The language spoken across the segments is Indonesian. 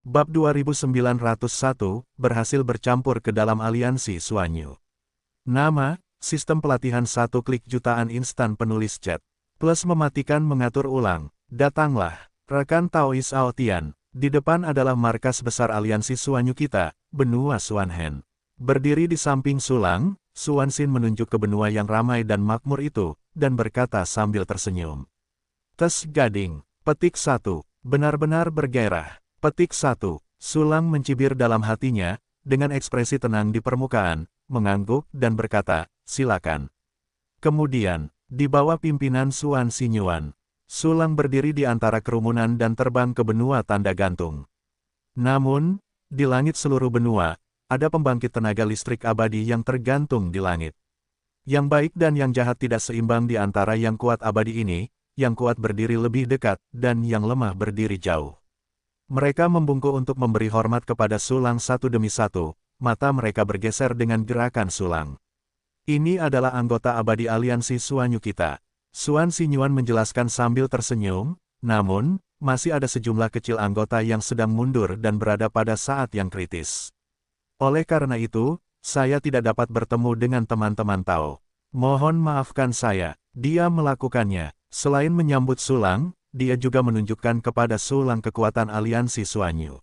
Bab 2901, berhasil bercampur ke dalam aliansi Suanyu. Nama, sistem pelatihan 1 klik jutaan instan penulis chat. Plus mematikan mengatur ulang. Datanglah, rekan Taois Aotian. Di depan adalah markas besar aliansi Suanyu kita, benua Suanhen. Berdiri di samping Sulang, Suansin menunjuk ke benua yang ramai dan makmur itu, dan berkata sambil tersenyum. Tes Gading, petik 1, benar-benar bergairah. Petik 1, Sulang mencibir dalam hatinya, dengan ekspresi tenang di permukaan, mengangguk dan berkata, silakan. Kemudian, di bawah pimpinan Suan Sinyuan, Sulang berdiri di antara kerumunan dan terbang ke benua tanda gantung. Namun, di langit seluruh benua, ada pembangkit tenaga listrik abadi yang tergantung di langit. Yang baik dan yang jahat tidak seimbang di antara yang kuat abadi ini, yang kuat berdiri lebih dekat, dan yang lemah berdiri jauh. Mereka membungkuk untuk memberi hormat kepada Sulang satu demi satu, mata mereka bergeser dengan gerakan Sulang. Ini adalah anggota abadi aliansi Suanyu kita. Suan Sinyuan menjelaskan sambil tersenyum, namun, masih ada sejumlah kecil anggota yang sedang mundur dan berada pada saat yang kritis. Oleh karena itu, saya tidak dapat bertemu dengan teman-teman Tao. Mohon maafkan saya, dia melakukannya. Selain menyambut Sulang, dia juga menunjukkan kepada Sulang kekuatan aliansi Suanyu.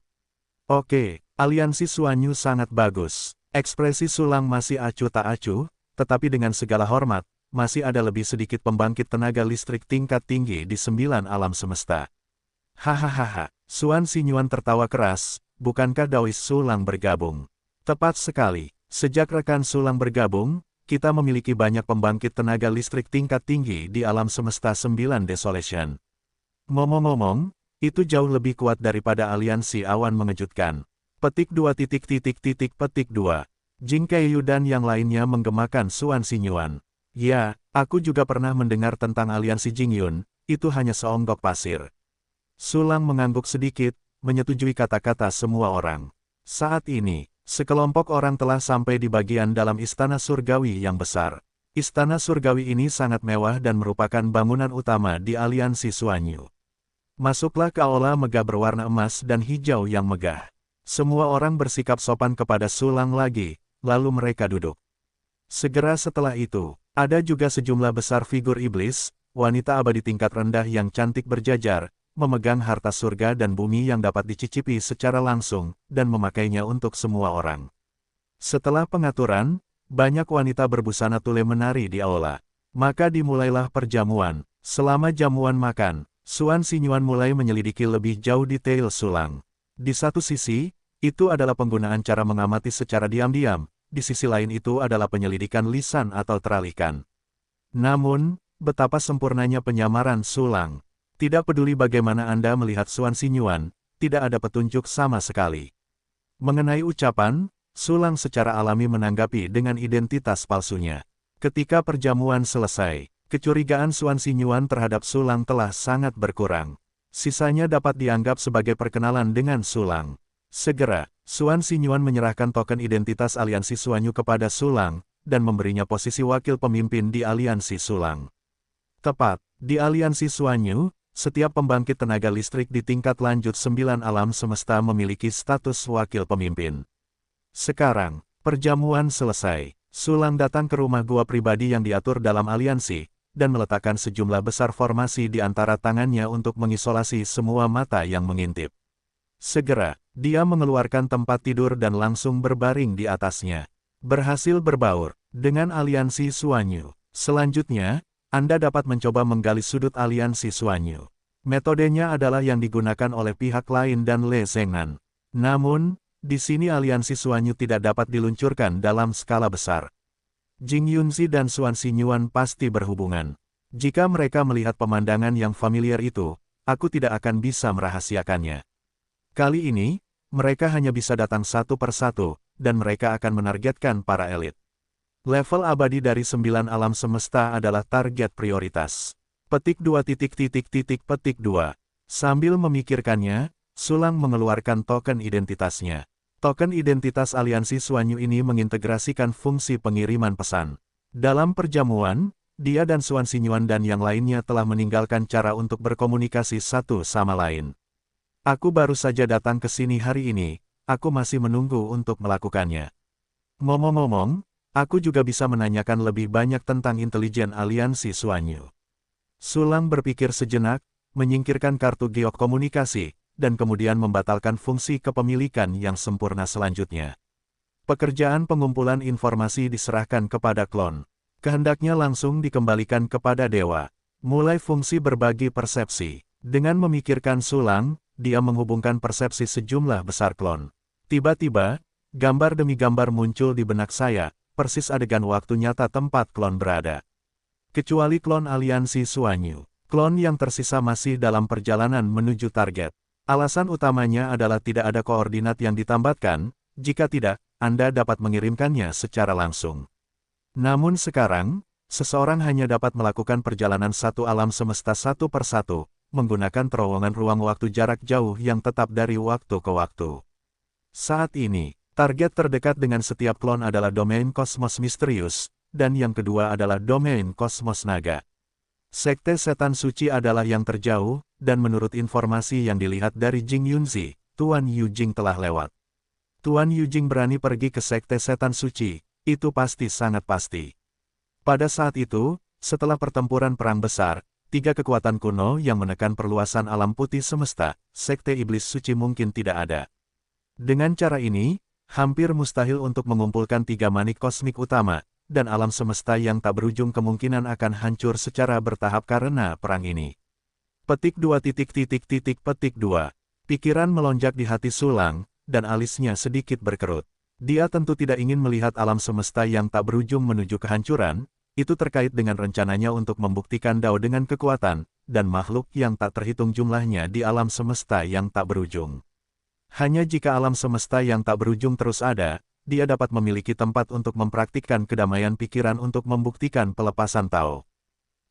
Oke, aliansi Suanyu sangat bagus. Ekspresi Sulang masih acuh tak acuh, tetapi dengan segala hormat, masih ada lebih sedikit pembangkit tenaga listrik tingkat tinggi di 9 alam semesta. Hahaha, Suan Sinyuan tertawa keras, bukankah Daois Sulang bergabung? Tepat sekali, sejak rekan Sulang bergabung, kita memiliki banyak pembangkit tenaga listrik tingkat tinggi di alam semesta 9 Desolation. Ngomong-ngomong, itu jauh lebih kuat daripada aliansi awan mengejutkan. Petik 2 petik 2. Jing Keiyu dan yang lainnya menggemakan Suan Sinyuan. Ya, aku juga pernah mendengar tentang aliansi Jingyun, itu hanya seonggok pasir. Sulang mengangguk sedikit, menyetujui kata-kata semua orang. Saat ini, sekelompok orang telah sampai di bagian dalam istana surgawi yang besar. Istana surgawi ini sangat mewah dan merupakan bangunan utama di aliansi Suanyu. Masuklah ke aula megah berwarna emas dan hijau yang megah. Semua orang bersikap sopan kepada Sulang lagi, lalu mereka duduk. Segera setelah itu, ada juga sejumlah besar figur iblis, wanita abadi tingkat rendah yang cantik berjajar, memegang harta surga dan bumi yang dapat dicicipi secara langsung, dan memakainya untuk semua orang. Setelah pengaturan, banyak wanita berbusana tule menari di aula. Maka dimulailah perjamuan. Selama jamuan makan, Suan Sinyuan mulai menyelidiki lebih jauh detail Sulang. Di satu sisi, itu adalah penggunaan cara mengamati secara diam-diam, di sisi lain itu adalah penyelidikan lisan atau teralihkan. Namun, betapa sempurnanya penyamaran Sulang. Tidak peduli bagaimana Anda melihat Suan Sinyuan, tidak ada petunjuk sama sekali. Mengenai ucapan, Sulang secara alami menanggapi dengan identitas palsunya. Ketika perjamuan selesai, kecurigaan Suan Sinyuan terhadap Sulang telah sangat berkurang. Sisanya dapat dianggap sebagai perkenalan dengan Sulang. Segera, Suan Sinyuan menyerahkan token identitas aliansi Suanyu kepada Sulang, dan memberinya posisi wakil pemimpin di aliansi Sulang. Tepat, di aliansi Suanyu, setiap pembangkit tenaga listrik di tingkat lanjut 9 alam semesta memiliki status wakil pemimpin. Sekarang, perjamuan selesai. Sulang datang ke rumah gua pribadi yang diatur dalam aliansi, dan meletakkan sejumlah besar formasi di antara tangannya untuk mengisolasi semua mata yang mengintip. Segera, dia mengeluarkan tempat tidur dan langsung berbaring di atasnya. Berhasil berbaur dengan aliansi Suanyu. Selanjutnya, Anda dapat mencoba menggali sudut aliansi Suanyu. Metodenya adalah yang digunakan oleh pihak lain dan Le Zengnan. Namun, di sini aliansi Suanyu tidak dapat diluncurkan dalam skala besar. Jing Yunzi dan Suan Sinyuan pasti berhubungan. Jika mereka melihat pemandangan yang familiar itu, aku tidak akan bisa merahasiakannya. Kali ini, mereka hanya bisa datang satu persatu, dan mereka akan menargetkan para elit. Level abadi dari 9 alam semesta adalah target prioritas. Petik 2 petik 2. Sambil memikirkannya, Sulang mengeluarkan token identitasnya. Token identitas aliansi Suanyu ini mengintegrasikan fungsi pengiriman pesan. Dalam perjamuan, dia dan Suan Sinyuan dan yang lainnya telah meninggalkan cara untuk berkomunikasi satu sama lain. Aku baru saja datang ke sini hari ini, aku masih menunggu untuk melakukannya. Ngomong-ngomong, aku juga bisa menanyakan lebih banyak tentang intelijen aliansi Suanyu. Sulang berpikir sejenak, menyingkirkan kartu giok komunikasi, dan kemudian membatalkan fungsi kepemilikan yang sempurna selanjutnya. Pekerjaan pengumpulan informasi diserahkan kepada klon. Kehendaknya langsung dikembalikan kepada dewa. Mulai fungsi berbagi persepsi. Dengan memikirkan Sulang, dia menghubungkan persepsi sejumlah besar klon. Tiba-tiba, gambar demi gambar muncul di benak saya, persis adegan waktu nyata tempat klon berada. Kecuali klon aliansi Suanyu. Klon yang tersisa masih dalam perjalanan menuju target. Alasan utamanya adalah tidak ada koordinat yang ditambatkan, jika tidak, Anda dapat mengirimkannya secara langsung. Namun sekarang, seseorang hanya dapat melakukan perjalanan satu alam semesta satu persatu, menggunakan terowongan ruang waktu jarak jauh yang tetap dari waktu ke waktu. Saat ini, target terdekat dengan setiap klon adalah domain kosmos misterius, dan yang kedua adalah domain kosmos naga. Sekte Setan Suci adalah yang terjauh, dan menurut informasi yang dilihat dari Jing Yunzi, Tuan Yujing telah lewat. Tuan Yujing berani pergi ke Sekte Setan Suci, itu pasti sangat pasti. Pada saat itu, setelah pertempuran perang besar, 3 kekuatan kuno yang menekan perluasan alam putih semesta, Sekte Iblis Suci mungkin tidak ada. Dengan cara ini, hampir mustahil untuk mengumpulkan 3 manik kosmik utama, dan alam semesta yang tak berujung kemungkinan akan hancur secara bertahap karena perang ini. Petik 2 petik 2. Pikiran melonjak di hati Sulang, dan alisnya sedikit berkerut. Dia tentu tidak ingin melihat alam semesta yang tak berujung menuju kehancuran, itu terkait dengan rencananya untuk membuktikan Dao dengan kekuatan, dan makhluk yang tak terhitung jumlahnya di alam semesta yang tak berujung. Hanya jika alam semesta yang tak berujung terus ada, dia dapat memiliki tempat untuk mempraktikkan kedamaian pikiran untuk membuktikan pelepasan Tao.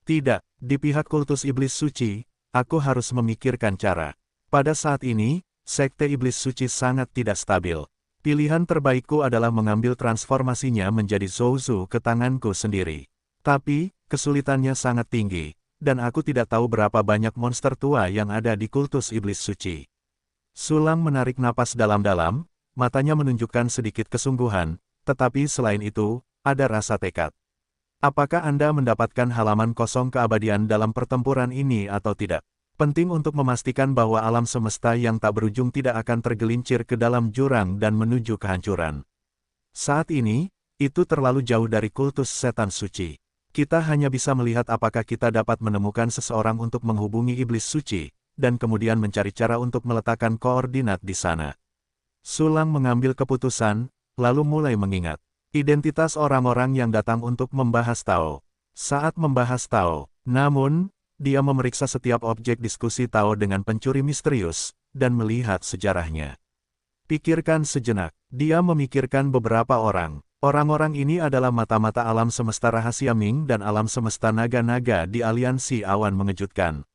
Tidak, di pihak kultus iblis suci, aku harus memikirkan cara. Pada saat ini, Sekte Iblis Suci sangat tidak stabil. Pilihan terbaikku adalah mengambil transformasinya menjadi Zouzu ke tanganku sendiri. Tapi, kesulitannya sangat tinggi, dan aku tidak tahu berapa banyak monster tua yang ada di kultus iblis suci. Sulang menarik napas dalam-dalam, matanya menunjukkan sedikit kesungguhan, tetapi selain itu, ada rasa tekad. Apakah Anda mendapatkan halaman kosong keabadian dalam pertempuran ini atau tidak? Penting untuk memastikan bahwa alam semesta yang tak berujung tidak akan tergelincir ke dalam jurang dan menuju kehancuran. Saat ini, itu terlalu jauh dari kultus setan suci. Kita hanya bisa melihat apakah kita dapat menemukan seseorang untuk menghubungi iblis suci, dan kemudian mencari cara untuk meletakkan koordinat di sana. Sulang mengambil keputusan, lalu mulai mengingat identitas orang-orang yang datang untuk membahas Tao. Saat membahas Tao, namun, dia memeriksa setiap objek diskusi Tao dengan pencuri misterius, dan melihat sejarahnya. Pikirkan sejenak, dia memikirkan beberapa orang. Orang-orang ini adalah mata-mata alam semesta rahasia Ming dan alam semesta naga-naga di aliansi awan mengejutkan.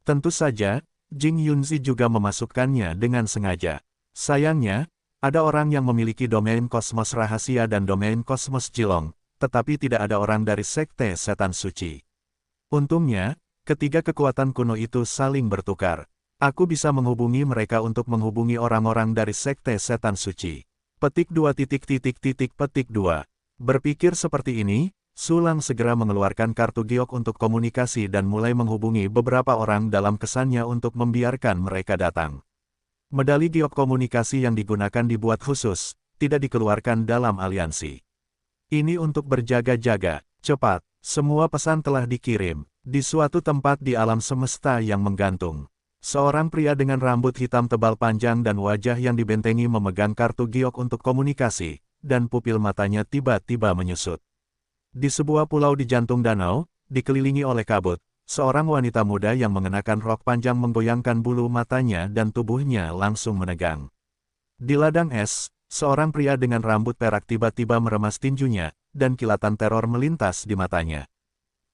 Tentu saja, Jing Yunzi juga memasukkannya dengan sengaja. Sayangnya, ada orang yang memiliki domain kosmos rahasia dan domain kosmos Jilong, tetapi tidak ada orang dari Sekte Setan Suci. Untungnya, ketiga kekuatan kuno itu saling bertukar. Aku bisa menghubungi mereka untuk menghubungi orang-orang dari Sekte Setan Suci. Petik 2 petik 2. Berpikir seperti ini, Sulang segera mengeluarkan kartu giok untuk komunikasi dan mulai menghubungi beberapa orang dalam kesannya untuk membiarkan mereka datang. Medali giok komunikasi yang digunakan dibuat khusus, tidak dikeluarkan dalam aliansi. Ini untuk berjaga-jaga, cepat, semua pesan telah dikirim, di suatu tempat di alam semesta yang menggantung. Seorang pria dengan rambut hitam tebal panjang dan wajah yang dibentengi memegang kartu giok untuk komunikasi, dan pupil matanya tiba-tiba menyusut. Di sebuah pulau di jantung danau, dikelilingi oleh kabut, seorang wanita muda yang mengenakan rok panjang menggoyangkan bulu matanya dan tubuhnya langsung menegang. Di ladang es, seorang pria dengan rambut perak tiba-tiba meremas tinjunya, dan kilatan teror melintas di matanya.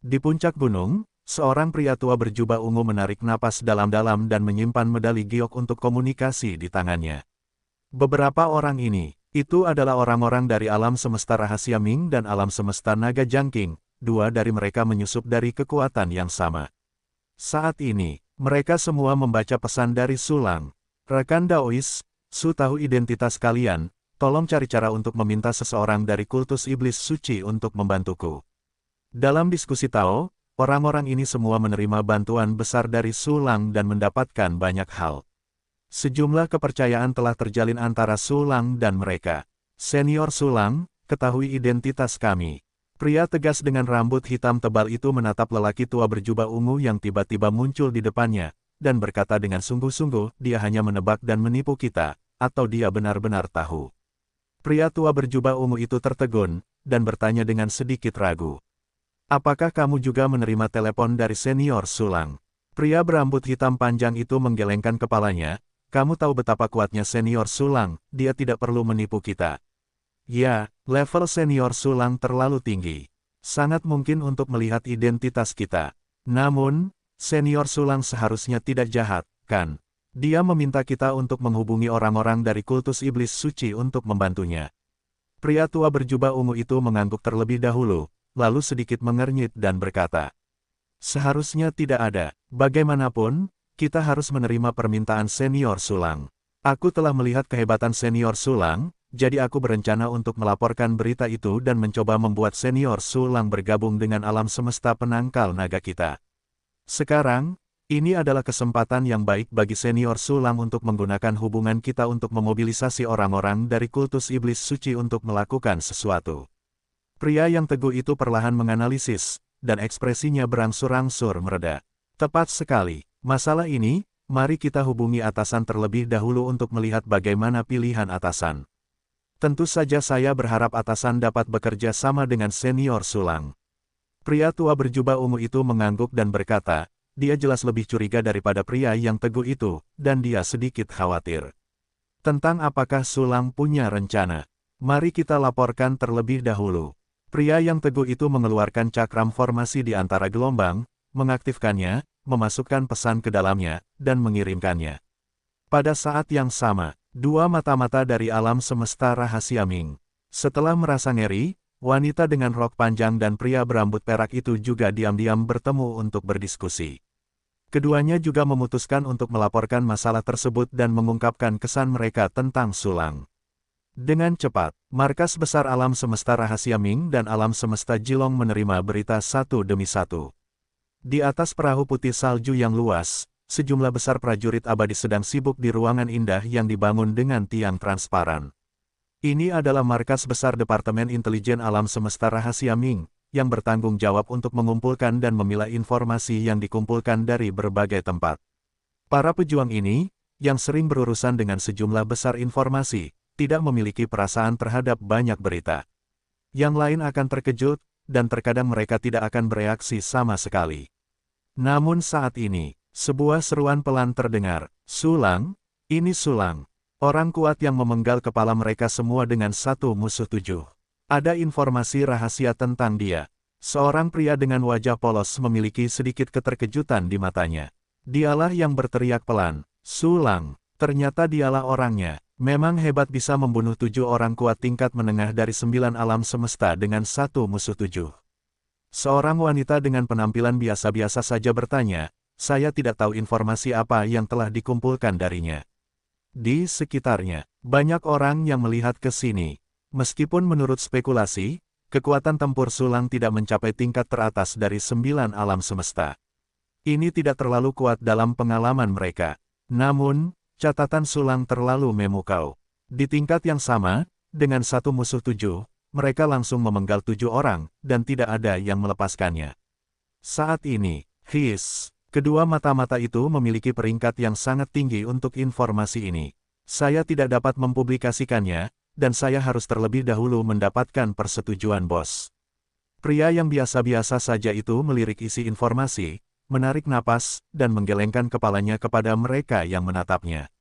Di puncak gunung, seorang pria tua berjubah ungu menarik napas dalam-dalam dan menyimpan medali giok untuk komunikasi di tangannya. Beberapa orang ini, itu adalah orang-orang dari alam semesta rahasia Ming dan alam semesta naga jangking, dua dari mereka menyusup dari kekuatan yang sama. Saat ini, mereka semua membaca pesan dari Sulang. Rekan Daois, Su tahu identitas kalian, tolong cari cara untuk meminta seseorang dari kultus iblis suci untuk membantuku. Dalam diskusi Tao, orang-orang ini semua menerima bantuan besar dari Su Lang dan mendapatkan banyak hal. Sejumlah kepercayaan telah terjalin antara Su Lang dan mereka. Senior Su Lang, ketahui identitas kami. Pria tegas dengan rambut hitam tebal itu menatap lelaki tua berjubah ungu yang tiba-tiba muncul di depannya, dan berkata dengan sungguh-sungguh, dia hanya menebak dan menipu kita, atau dia benar-benar tahu. Pria tua berjubah ungu itu tertegun, dan bertanya dengan sedikit ragu. Apakah kamu juga menerima telepon dari senior Su Lang? Pria berambut hitam panjang itu menggelengkan kepalanya. Kamu tahu betapa kuatnya senior Su Lang, dia tidak perlu menipu kita. Ya, level senior Su Lang terlalu tinggi. Sangat mungkin untuk melihat identitas kita. Namun, senior Su Lang seharusnya tidak jahat, kan? Dia meminta kita untuk menghubungi orang-orang dari kultus iblis suci untuk membantunya. Pria tua berjubah ungu itu mengangguk terlebih dahulu, lalu sedikit mengernyit dan berkata, seharusnya tidak ada. Bagaimanapun, kita harus menerima permintaan senior Su Lang. Aku telah melihat kehebatan senior Su Lang, jadi aku berencana untuk melaporkan berita itu dan mencoba membuat senior Su Lang bergabung dengan alam semesta penangkal naga kita. Sekarang, ini adalah kesempatan yang baik bagi senior Su Lang untuk menggunakan hubungan kita untuk memobilisasi orang-orang dari kultus iblis suci untuk melakukan sesuatu. Pria yang teguh itu perlahan menganalisis, dan ekspresinya berangsur-angsur mereda. Tepat sekali. Masalah ini, mari kita hubungi atasan terlebih dahulu untuk melihat bagaimana pilihan atasan. Tentu saja saya berharap atasan dapat bekerja sama dengan senior Su Lang. Pria tua berjubah ungu itu mengangguk dan berkata, dia jelas lebih curiga daripada pria yang teguh itu, dan dia sedikit khawatir. Tentang apakah Su Lang punya rencana? Mari kita laporkan terlebih dahulu. Pria yang teguh itu mengeluarkan cakram formasi di antara gelombang, mengaktifkannya, memasukkan pesan ke dalamnya, dan mengirimkannya. Pada saat yang sama, dua mata-mata dari alam semesta rahasia Ming. Setelah merasa ngeri, wanita dengan rok panjang dan pria berambut perak itu juga diam-diam bertemu untuk berdiskusi. Keduanya juga memutuskan untuk melaporkan masalah tersebut dan mengungkapkan kesan mereka tentang Su Lang. Dengan cepat, markas besar alam semesta rahasia Ming dan alam semesta Jilong menerima berita satu demi satu. Di atas perahu putih salju yang luas, sejumlah besar prajurit abadi sedang sibuk di ruangan indah yang dibangun dengan tiang transparan. Ini adalah markas besar Departemen Intelijen Alam Semesta Rahasia Ming, yang bertanggung jawab untuk mengumpulkan dan memilah informasi yang dikumpulkan dari berbagai tempat. Para pejuang ini, yang sering berurusan dengan sejumlah besar informasi, tidak memiliki perasaan terhadap banyak berita. Yang lain akan terkejut, dan terkadang mereka tidak akan bereaksi sama sekali. Namun saat ini, sebuah seruan pelan terdengar, Su Lang, ini Su Lang. Orang kuat yang memenggal kepala mereka semua dengan satu musuh tujuh. Ada informasi rahasia tentang dia. Seorang pria dengan wajah polos memiliki sedikit keterkejutan di matanya. Dialah yang berteriak pelan, Su Lang, ternyata dialah orangnya. Memang hebat bisa membunuh 7 orang kuat tingkat menengah dari 9 alam semesta dengan satu musuh 7. Seorang wanita dengan penampilan biasa-biasa saja bertanya, saya tidak tahu informasi apa yang telah dikumpulkan darinya. Di sekitarnya, banyak orang yang melihat ke sini. Meskipun menurut spekulasi, kekuatan tempur Su Lang tidak mencapai tingkat teratas dari 9 alam semesta. Ini tidak terlalu kuat dalam pengalaman mereka. Namun, catatan Su Lang terlalu memukau. Di tingkat yang sama, dengan satu musuh 7, mereka langsung memenggal 7 orang, dan tidak ada yang melepaskannya. Saat ini, kedua mata-mata itu memiliki peringkat yang sangat tinggi untuk informasi ini. Saya tidak dapat mempublikasikannya, dan saya harus terlebih dahulu mendapatkan persetujuan bos. Pria yang biasa-biasa saja itu melirik isi informasi, menarik napas, dan menggelengkan kepalanya kepada mereka yang menatapnya.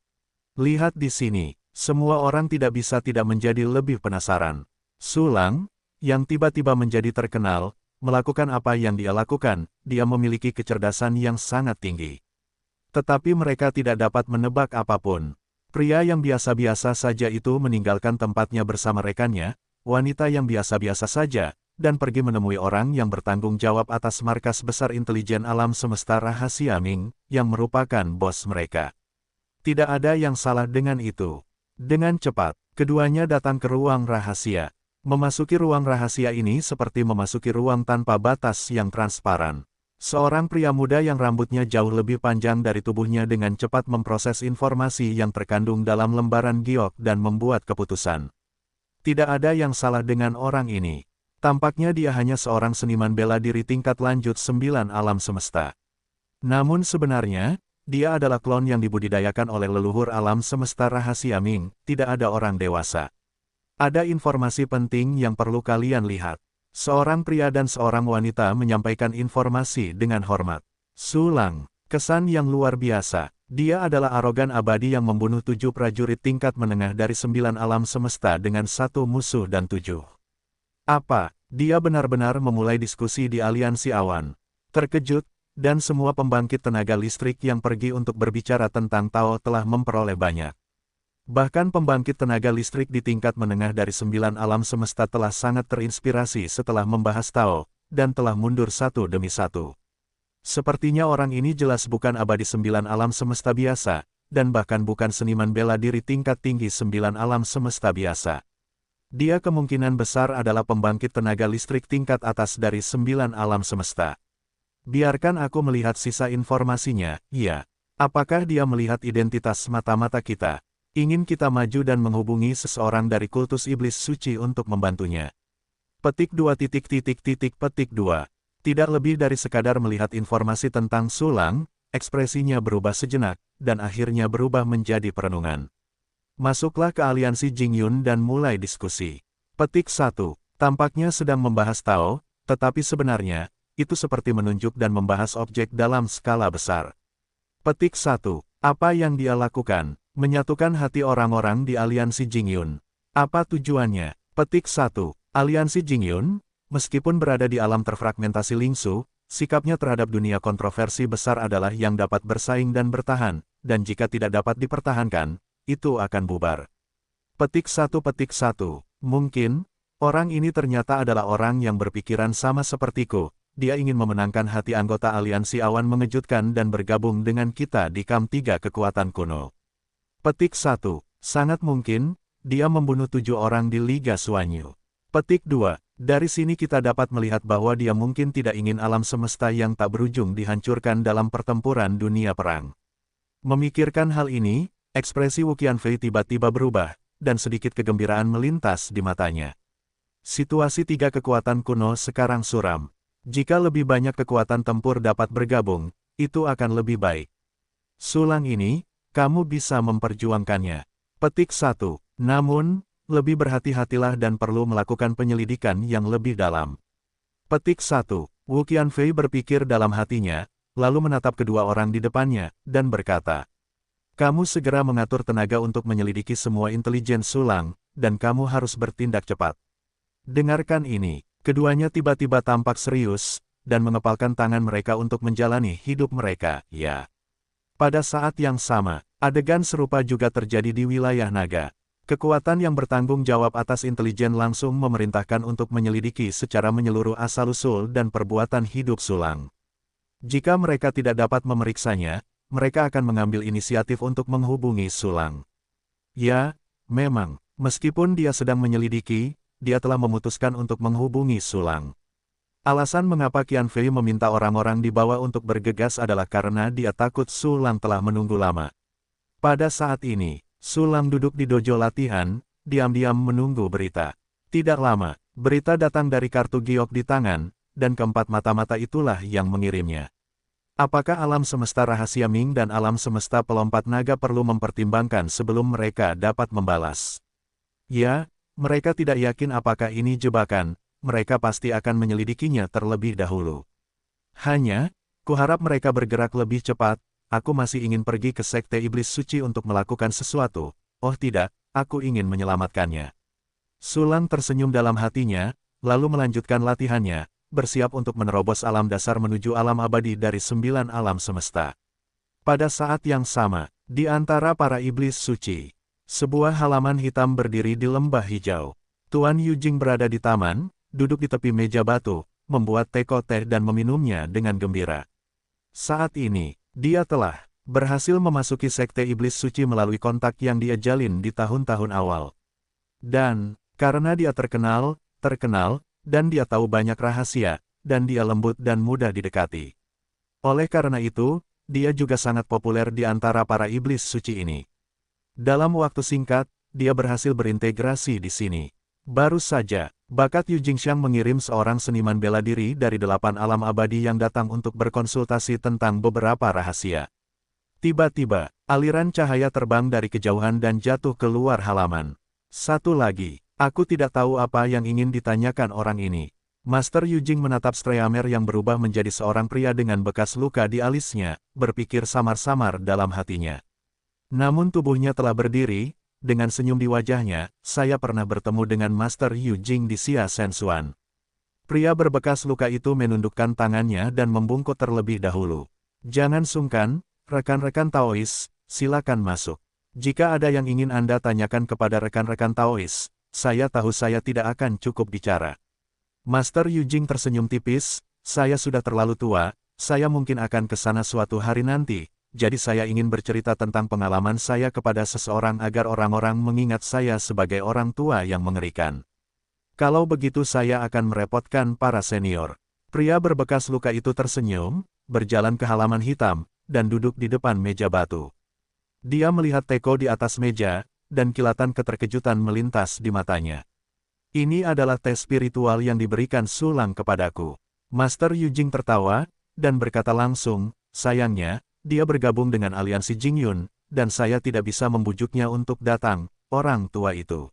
Lihat di sini, semua orang tidak bisa tidak menjadi lebih penasaran. Su Lang, yang tiba-tiba menjadi terkenal, melakukan apa yang dia lakukan, dia memiliki kecerdasan yang sangat tinggi. Tetapi mereka tidak dapat menebak apapun. Pria yang biasa-biasa saja itu meninggalkan tempatnya bersama rekannya, wanita yang biasa-biasa saja, dan pergi menemui orang yang bertanggung jawab atas markas besar intelijen alam semesta rahasia Ming, yang merupakan bos mereka. Tidak ada yang salah dengan itu. Dengan cepat, keduanya datang ke ruang rahasia. Memasuki ruang rahasia ini seperti memasuki ruang tanpa batas yang transparan. Seorang pria muda yang rambutnya jauh lebih panjang dari tubuhnya dengan cepat memproses informasi yang terkandung dalam lembaran giok dan membuat keputusan. Tidak ada yang salah dengan orang ini. Tampaknya dia hanya seorang seniman bela diri tingkat lanjut 9 alam semesta. Namun sebenarnya, dia adalah klon yang dibudidayakan oleh leluhur alam semesta rahasia Ming, tidak ada orang dewasa. Ada informasi penting yang perlu kalian lihat. Seorang pria dan seorang wanita menyampaikan informasi dengan hormat. Sulang, kesan yang luar biasa. Dia adalah arogan abadi yang membunuh 7 prajurit tingkat menengah dari 9 alam semesta dengan 1 musuh dan 7. Apa? Dia benar-benar memulai diskusi di aliansi awan. Terkejut, dan semua pembangkit tenaga listrik yang pergi untuk berbicara tentang Tao telah memperoleh banyak. Bahkan pembangkit tenaga listrik di tingkat menengah dari 9 alam semesta telah sangat terinspirasi setelah membahas Tao, dan telah mundur satu demi satu. Sepertinya orang ini jelas bukan abadi 9 alam semesta biasa, dan bahkan bukan seniman bela diri tingkat tinggi 9 alam semesta biasa. Dia kemungkinan besar adalah pembangkit tenaga listrik tingkat atas dari 9 alam semesta. Biarkan aku melihat sisa informasinya, iya. Apakah dia melihat identitas mata-mata kita? Ingin kita maju dan menghubungi seseorang dari kultus iblis suci untuk membantunya. Petik 2 petik 2. Tidak lebih dari sekadar melihat informasi tentang Sulang, ekspresinya berubah sejenak, dan akhirnya berubah menjadi perenungan. Masuklah ke aliansi Jingyun dan mulai diskusi. Petik 1. Tampaknya sedang membahas Tao, tetapi sebenarnya, itu seperti menunjuk dan membahas objek dalam skala besar. Petik 1. Apa yang dia lakukan? Menyatukan hati orang-orang di aliansi Jingyun. Apa tujuannya? Petik 1. Aliansi Jingyun, meskipun berada di alam terfragmentasi Lingsu, sikapnya terhadap dunia kontroversi besar adalah yang dapat bersaing dan bertahan, dan jika tidak dapat dipertahankan, itu akan bubar. Petik 1. Mungkin, orang ini ternyata adalah orang yang berpikiran sama sepertiku. Dia ingin memenangkan hati anggota aliansi awan mengejutkan dan bergabung dengan kita di Kam 3 kekuatan kuno. Petik 1. Sangat mungkin, dia membunuh 7 orang di Liga Suanyu. Petik 2. Dari sini kita dapat melihat bahwa dia mungkin tidak ingin alam semesta yang tak berujung dihancurkan dalam pertempuran dunia perang. Memikirkan hal ini, ekspresi Wu Qianfei tiba-tiba berubah, dan sedikit kegembiraan melintas di matanya. Situasi 3 kekuatan kuno sekarang suram. Jika lebih banyak kekuatan tempur dapat bergabung, itu akan lebih baik. Sulang ini, kamu bisa memperjuangkannya. Petik 1. Namun, lebih berhati-hatilah dan perlu melakukan penyelidikan yang lebih dalam. Petik 1. Wu Qianfei berpikir dalam hatinya, lalu menatap kedua orang di depannya, dan berkata, kamu segera mengatur tenaga untuk menyelidiki semua intelijen Sulang, dan kamu harus bertindak cepat. Dengarkan ini. Keduanya tiba-tiba tampak serius, dan mengepalkan tangan mereka untuk menjalani hidup mereka, ya. Pada saat yang sama, adegan serupa juga terjadi di wilayah naga. Kekuatan yang bertanggung jawab atas intelijen langsung memerintahkan untuk menyelidiki secara menyeluruh asal-usul dan perbuatan hidup Sulang. Jika mereka tidak dapat memeriksanya, mereka akan mengambil inisiatif untuk menghubungi Sulang. Ya, memang, meskipun dia sedang menyelidiki, dia telah memutuskan untuk menghubungi Sulang. Alasan mengapa Qianfei meminta orang-orang di bawah untuk bergegas adalah karena dia takut Sulang telah menunggu lama. Pada saat ini, Sulang duduk di dojo latihan, diam-diam menunggu berita. Tidak lama, berita datang dari kartu giok di tangan, dan keempat mata-mata itulah yang mengirimnya. Apakah alam semesta rahasia Ming dan alam semesta pelompat naga perlu mempertimbangkan sebelum mereka dapat membalas? Ya, mereka tidak yakin apakah ini jebakan, mereka pasti akan menyelidikinya terlebih dahulu. Hanya, kuharap mereka bergerak lebih cepat, aku masih ingin pergi ke Sekte Iblis Suci untuk melakukan sesuatu, oh tidak, aku ingin menyelamatkannya. Sulang tersenyum dalam hatinya, lalu melanjutkan latihannya, bersiap untuk menerobos alam dasar menuju alam abadi dari 9 alam semesta. Pada saat yang sama, di antara para iblis suci, sebuah halaman hitam berdiri di lembah hijau. Tuan Yujing berada di taman, duduk di tepi meja batu, membuat teko teh dan meminumnya dengan gembira. Saat ini, dia telah Berhasil memasuki Sekte Iblis Suci melalui kontak yang dia jalin di tahun-tahun awal. Dan, karena dia terkenal, dan dia tahu banyak rahasia, dan dia lembut dan mudah didekati. Oleh karena itu, dia juga sangat populer di antara para iblis suci ini. Dalam waktu singkat, dia berhasil berintegrasi di sini. Baru saja, bakat Yu Jingxiang mengirim seorang seniman bela diri dari 8 alam abadi yang datang untuk berkonsultasi tentang beberapa rahasia. Tiba-tiba, aliran cahaya terbang dari kejauhan dan jatuh keluar halaman. Satu lagi, aku tidak tahu apa yang ingin ditanyakan orang ini. Master Yu Jing menatap Streamer yang berubah menjadi seorang pria dengan bekas luka di alisnya, berpikir samar-samar dalam hatinya. Namun tubuhnya telah berdiri, dengan senyum di wajahnya, saya pernah bertemu dengan Master Yu Jing di Xia Sensuan. Pria berbekas luka itu menundukkan tangannya dan membungkuk terlebih dahulu. Jangan sungkan, rekan-rekan Taois, silakan masuk. Jika ada yang ingin Anda tanyakan kepada rekan-rekan Taois, saya tahu saya tidak akan cukup bicara. Master Yu Jing tersenyum tipis, saya sudah terlalu tua, saya mungkin akan ke sana suatu hari nanti, jadi saya ingin bercerita tentang pengalaman saya kepada seseorang agar orang-orang mengingat saya sebagai orang tua yang mengerikan. Kalau begitu saya akan merepotkan para senior. Pria berbekas luka itu tersenyum, berjalan ke halaman hitam, dan duduk di depan meja batu. Dia melihat teko di atas meja, dan kilatan keterkejutan melintas di matanya. Ini adalah tes spiritual yang diberikan Sulang kepadaku. Master Yu Jing tertawa, dan berkata langsung, sayangnya, dia bergabung dengan aliansi Jingyun, dan saya tidak bisa membujuknya untuk datang, orang tua itu.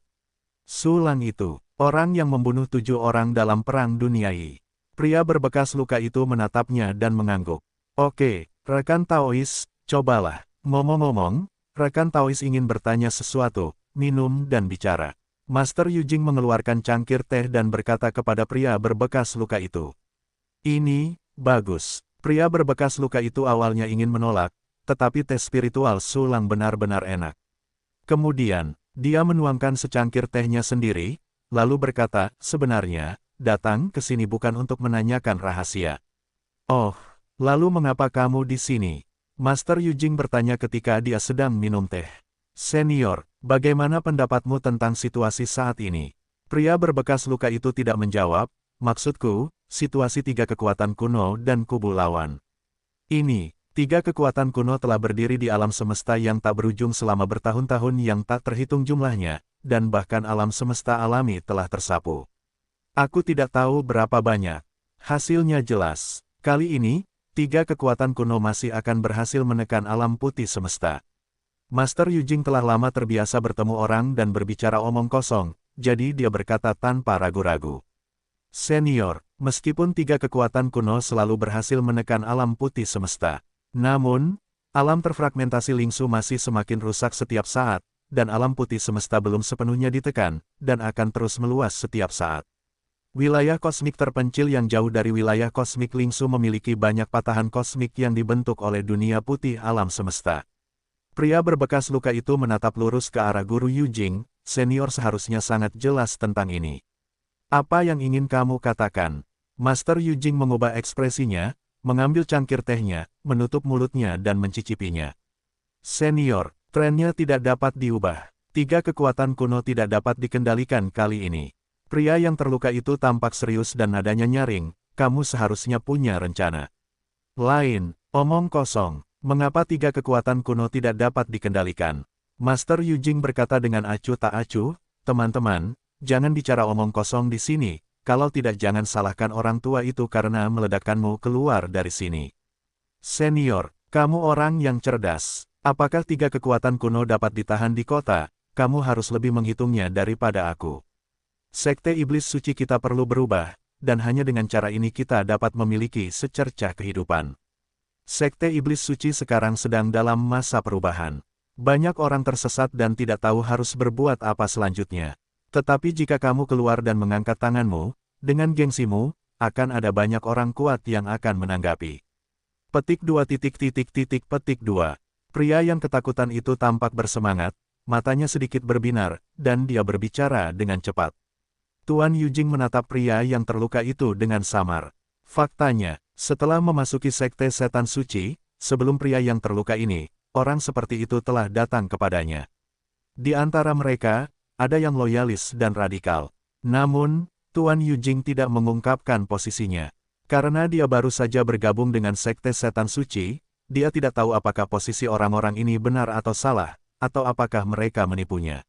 Sulang itu, orang yang membunuh 7 orang dalam perang duniai. Pria berbekas luka itu menatapnya dan mengangguk. Oke, rekan Taois, cobalah. Ngomong-ngomong, rekan Taois ingin bertanya sesuatu, minum dan bicara. Master Yu Jing mengeluarkan cangkir teh dan berkata kepada pria berbekas luka itu. Ini, bagus. Pria berbekas luka itu awalnya ingin menolak, tetapi tes spiritual Sulang benar-benar enak. Kemudian, dia menuangkan secangkir tehnya sendiri, lalu berkata, sebenarnya, datang ke sini bukan untuk menanyakan rahasia. Oh, lalu mengapa kamu di sini? Master Yu Jing bertanya ketika dia sedang minum teh. Senior, bagaimana pendapatmu tentang situasi saat ini? Pria berbekas luka itu tidak menjawab, maksudku, situasi 3 kekuatan kuno dan kubu lawan. Ini, 3 kekuatan kuno telah berdiri di alam semesta yang tak berujung selama bertahun-tahun yang tak terhitung jumlahnya, dan bahkan alam semesta alami telah tersapu. Aku tidak tahu berapa banyak. Hasilnya jelas. Kali ini, 3 kekuatan kuno masih akan berhasil menekan alam putih semesta. Master Yu Jing telah lama terbiasa bertemu orang dan berbicara omong kosong, jadi dia berkata tanpa ragu-ragu. Senior, meskipun 3 kekuatan kuno selalu berhasil menekan alam putih semesta, namun, alam terfragmentasi Lingsu masih semakin rusak setiap saat, dan alam putih semesta belum sepenuhnya ditekan, dan akan terus meluas setiap saat. Wilayah kosmik terpencil yang jauh dari wilayah kosmik Lingsu memiliki banyak patahan kosmik yang dibentuk oleh dunia putih alam semesta. Pria berbekas luka itu menatap lurus ke arah guru Yu Jing, senior seharusnya sangat jelas tentang ini. Apa yang ingin kamu katakan? Master Yu Jing mengubah ekspresinya, mengambil cangkir tehnya, menutup mulutnya dan mencicipinya. Senior, trennya tidak dapat diubah. 3 kekuatan kuno tidak dapat dikendalikan kali ini. Pria yang terluka itu tampak serius dan nadanya nyaring, kamu seharusnya punya rencana. Lain, omong kosong. Mengapa 3 kekuatan kuno tidak dapat dikendalikan? Master Yu Jing berkata dengan acuh tak acuh, teman-teman, jangan bicara omong kosong di sini, kalau tidak jangan salahkan orang tua itu karena meledakkanmu keluar dari sini. Senior, kamu orang yang cerdas. Apakah 3 kekuatan kuno dapat ditahan di kota? Kamu harus lebih menghitungnya daripada aku. Sekte Iblis Suci kita perlu berubah, dan hanya dengan cara ini kita dapat memiliki secercah kehidupan. Sekte Iblis Suci sekarang sedang dalam masa perubahan. Banyak orang tersesat dan tidak tahu harus berbuat apa selanjutnya. Tetapi jika kamu keluar dan mengangkat tanganmu, dengan gengsimu, akan ada banyak orang kuat yang akan menanggapi. Petik 2. Petik 2. Pria yang ketakutan itu tampak bersemangat, matanya sedikit berbinar, dan dia berbicara dengan cepat. Tuan Yu Jing menatap pria yang terluka itu dengan samar. Faktanya, setelah memasuki Sekte Setan Suci, sebelum pria yang terluka ini, orang seperti itu telah datang kepadanya. Di antara mereka, ada yang loyalis dan radikal. Namun, Tuan Yujing tidak mengungkapkan posisinya. Karena dia baru saja bergabung dengan Sekte Setan Suci, dia tidak tahu apakah posisi orang-orang ini benar atau salah, atau apakah mereka menipunya.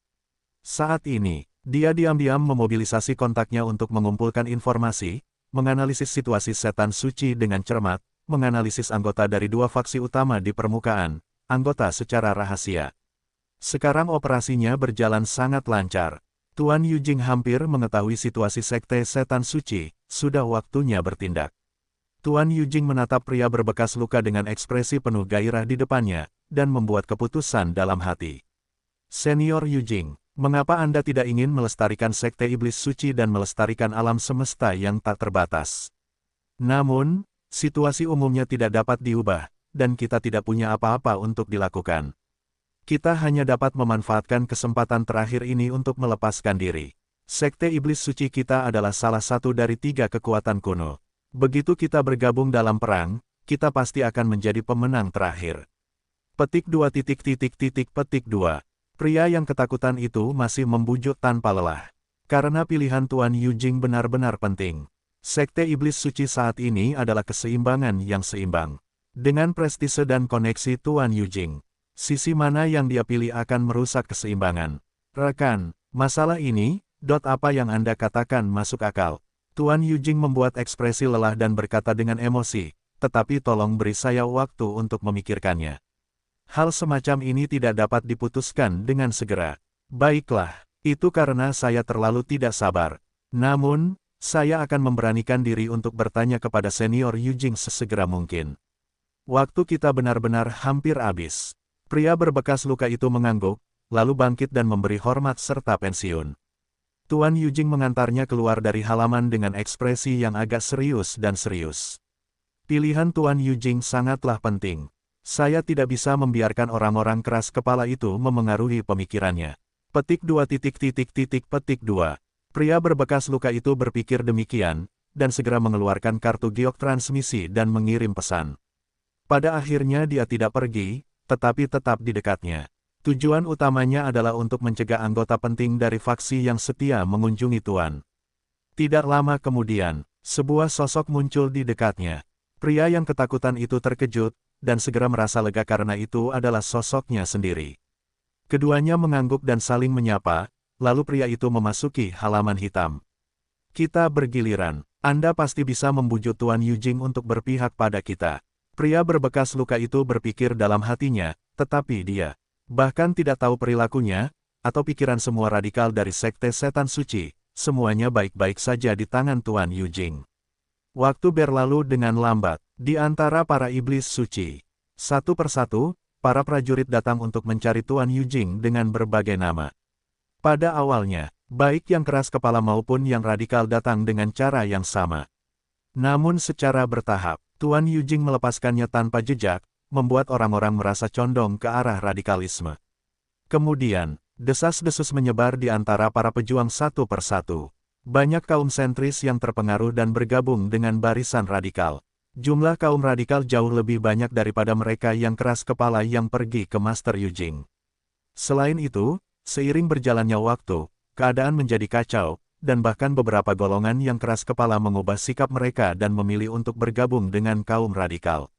Saat ini, dia diam-diam memobilisasi kontaknya untuk mengumpulkan informasi, menganalisis situasi Setan Suci dengan cermat, menganalisis anggota dari dua faksi utama di permukaan, anggota secara rahasia. Sekarang operasinya berjalan sangat lancar. Tuan Yujing hampir mengetahui situasi Sekte Setan Suci, sudah waktunya bertindak. Tuan Yujing menatap pria berbekas luka dengan ekspresi penuh gairah di depannya, dan membuat keputusan dalam hati. Senior Yujing, mengapa Anda tidak ingin melestarikan Sekte Iblis Suci dan melestarikan alam semesta yang tak terbatas? Namun, situasi umumnya tidak dapat diubah, dan kita tidak punya apa-apa untuk dilakukan. Kita hanya dapat memanfaatkan kesempatan terakhir ini untuk melepaskan diri. Sekte Iblis Suci kita adalah salah satu dari 3 kekuatan kuno. Begitu kita bergabung dalam perang, kita pasti akan menjadi pemenang terakhir. Petik 2. Petik 2. Pria yang ketakutan itu masih membujuk tanpa lelah. Karena pilihan Tuan Yujing benar-benar penting. Sekte Iblis Suci saat ini adalah keseimbangan yang seimbang. Dengan prestise dan koneksi Tuan Yujing, sisi mana yang dia pilih akan merusak keseimbangan. Rekan, masalah ini, apa yang Anda katakan masuk akal. Tuan Yujing membuat ekspresi lelah dan berkata dengan emosi, tetapi tolong beri saya waktu untuk memikirkannya. Hal semacam ini tidak dapat diputuskan dengan segera. Baiklah, itu karena saya terlalu tidak sabar. Namun, saya akan memberanikan diri untuk bertanya kepada senior Yujing sesegera mungkin. Waktu kita benar-benar hampir habis. Pria berbekas luka itu mengangguk, lalu bangkit dan memberi hormat serta pensiun. Tuan Yujing mengantarnya keluar dari halaman dengan ekspresi yang agak serius dan serius. Pilihan Tuan Yujing sangatlah penting. Saya tidak bisa membiarkan orang-orang keras kepala itu memengaruhi pemikirannya. Petik 2. Petik 2. Pria berbekas luka itu berpikir demikian, dan segera mengeluarkan kartu giok transmisi dan mengirim pesan. Pada akhirnya dia tidak pergi, tetapi tetap di dekatnya. Tujuan utamanya adalah untuk mencegah anggota penting dari faksi yang setia mengunjungi Tuan. Tidak lama kemudian, sebuah sosok muncul di dekatnya. Pria yang ketakutan itu terkejut, dan segera merasa lega karena itu adalah sosoknya sendiri. Keduanya mengangguk dan saling menyapa, lalu pria itu memasuki halaman hitam. Kita bergiliran, Anda pasti bisa membujuk Tuan Yujing untuk berpihak pada kita. Pria berbekas luka itu berpikir dalam hatinya, tetapi dia bahkan tidak tahu perilakunya, atau pikiran semua radikal dari Sekte Setan Suci, semuanya baik-baik saja di tangan Tuan Yujing. Waktu berlalu dengan lambat, di antara para iblis suci. Satu persatu, para prajurit datang untuk mencari Tuan Yujing dengan berbagai nama. Pada awalnya, baik yang keras kepala maupun yang radikal datang dengan cara yang sama. Namun secara bertahap, Tuan Yujing melepaskannya tanpa jejak, membuat orang-orang merasa condong ke arah radikalisme. Kemudian, desas-desus menyebar di antara para pejuang satu persatu. Banyak kaum sentris yang terpengaruh dan bergabung dengan barisan radikal. Jumlah kaum radikal jauh lebih banyak daripada mereka yang keras kepala yang pergi ke Master Yujing. Selain itu, seiring berjalannya waktu, keadaan menjadi kacau, dan bahkan beberapa golongan yang keras kepala mengubah sikap mereka dan memilih untuk bergabung dengan kaum radikal.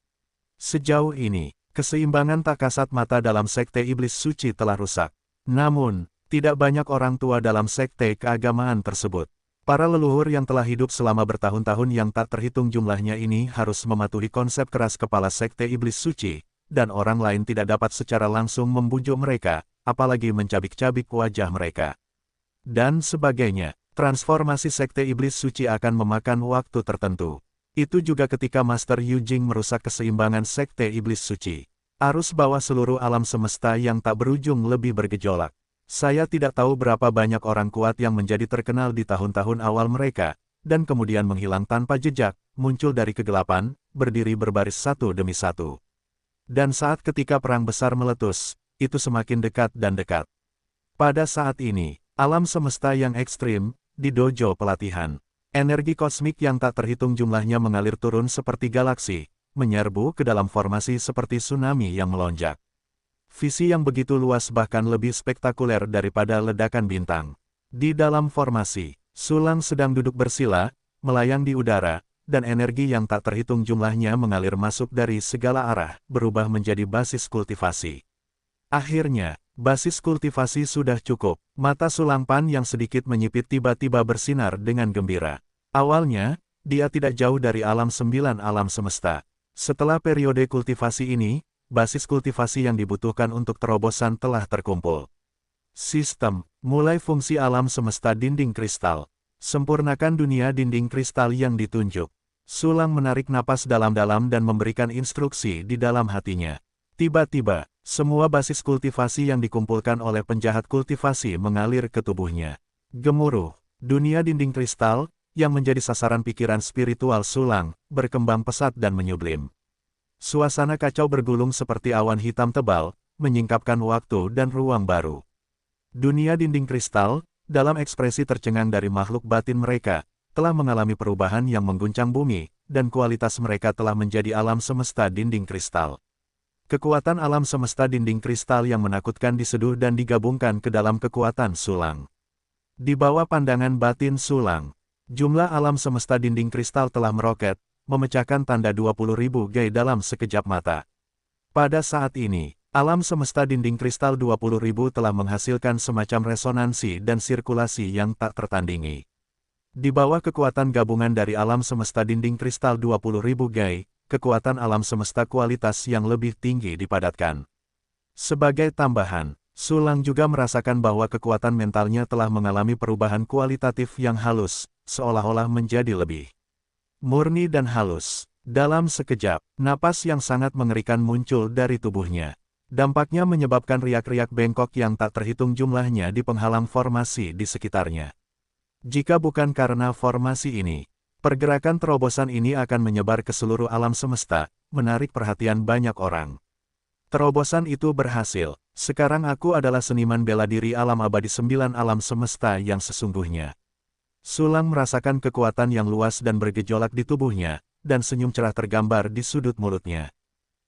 Sejauh ini, keseimbangan tak kasat mata dalam Sekte Iblis Suci telah rusak. Namun, tidak banyak orang tua dalam sekte keagamaan tersebut. Para leluhur yang telah hidup selama bertahun-tahun yang tak terhitung jumlahnya ini harus mematuhi konsep keras kepala Sekte Iblis Suci, dan orang lain tidak dapat secara langsung membujuk mereka, apalagi mencabik-cabik wajah mereka. Dan sebagainya, transformasi Sekte Iblis Suci akan memakan waktu tertentu. Itu juga ketika Master Yujing merusak keseimbangan Sekte Iblis Suci. Arus bawah seluruh alam semesta yang tak berujung lebih bergejolak. Saya tidak tahu berapa banyak orang kuat yang menjadi terkenal di tahun-tahun awal mereka, dan kemudian menghilang tanpa jejak, muncul dari kegelapan, berdiri berbaris satu demi satu. Dan saat ketika perang besar meletus, itu semakin dekat dan dekat. Pada saat ini, alam semesta yang ekstrim, di dojo pelatihan. Energi kosmik yang tak terhitung jumlahnya mengalir turun seperti galaksi, menyerbu ke dalam formasi seperti tsunami yang melonjak. Visi yang begitu luas bahkan lebih spektakuler daripada ledakan bintang. Di dalam formasi, Sulang sedang duduk bersila, melayang di udara, dan energi yang tak terhitung jumlahnya mengalir masuk dari segala arah, berubah menjadi basis kultivasi. Akhirnya, basis kultivasi sudah cukup. Mata Sulangpan yang sedikit menyipit tiba-tiba bersinar dengan gembira. Awalnya, dia tidak jauh dari alam 9 alam semesta. Setelah periode kultivasi ini, basis kultivasi yang dibutuhkan untuk terobosan telah terkumpul. Sistem, mulai fungsi alam semesta dinding kristal. Sempurnakan dunia dinding kristal yang ditunjuk. Sulang menarik napas dalam-dalam dan memberikan instruksi di dalam hatinya. Tiba-tiba, semua basis kultivasi yang dikumpulkan oleh penjahat kultivasi mengalir ke tubuhnya. Gemuruh, dunia dinding kristal, yang menjadi sasaran pikiran spiritual Sulang, berkembang pesat dan menyublim. Suasana kacau bergulung seperti awan hitam tebal, menyingkapkan waktu dan ruang baru. Dunia dinding kristal, dalam ekspresi tercengang dari makhluk batin mereka, telah mengalami perubahan yang mengguncang bumi, dan kualitas mereka telah menjadi alam semesta dinding kristal. Kekuatan alam semesta dinding kristal yang menakutkan diseduh dan digabungkan ke dalam kekuatan Sulang. Di bawah pandangan batin Sulang, jumlah alam semesta dinding kristal telah meroket, memecahkan tanda 20.000 Gai dalam sekejap mata. Pada saat ini, alam semesta dinding kristal 20.000 telah menghasilkan semacam resonansi dan sirkulasi yang tak tertandingi. Di bawah kekuatan gabungan dari alam semesta dinding kristal 20.000 Gai, kekuatan alam semesta kualitas yang lebih tinggi dipadatkan. Sebagai tambahan, Sulang juga merasakan bahwa kekuatan mentalnya telah mengalami perubahan kualitatif yang halus, seolah-olah menjadi lebih murni dan halus. Dalam sekejap, napas yang sangat mengerikan muncul dari tubuhnya. Dampaknya menyebabkan riak-riak bengkok yang tak terhitung jumlahnya di penghalang formasi di sekitarnya. Jika bukan karena formasi ini, pergerakan terobosan ini akan menyebar ke seluruh alam semesta, menarik perhatian banyak orang. Terobosan itu berhasil. Sekarang aku adalah seniman bela diri alam abadi 9 alam semesta yang sesungguhnya. Sulang merasakan kekuatan yang luas dan bergejolak di tubuhnya, dan senyum cerah tergambar di sudut mulutnya.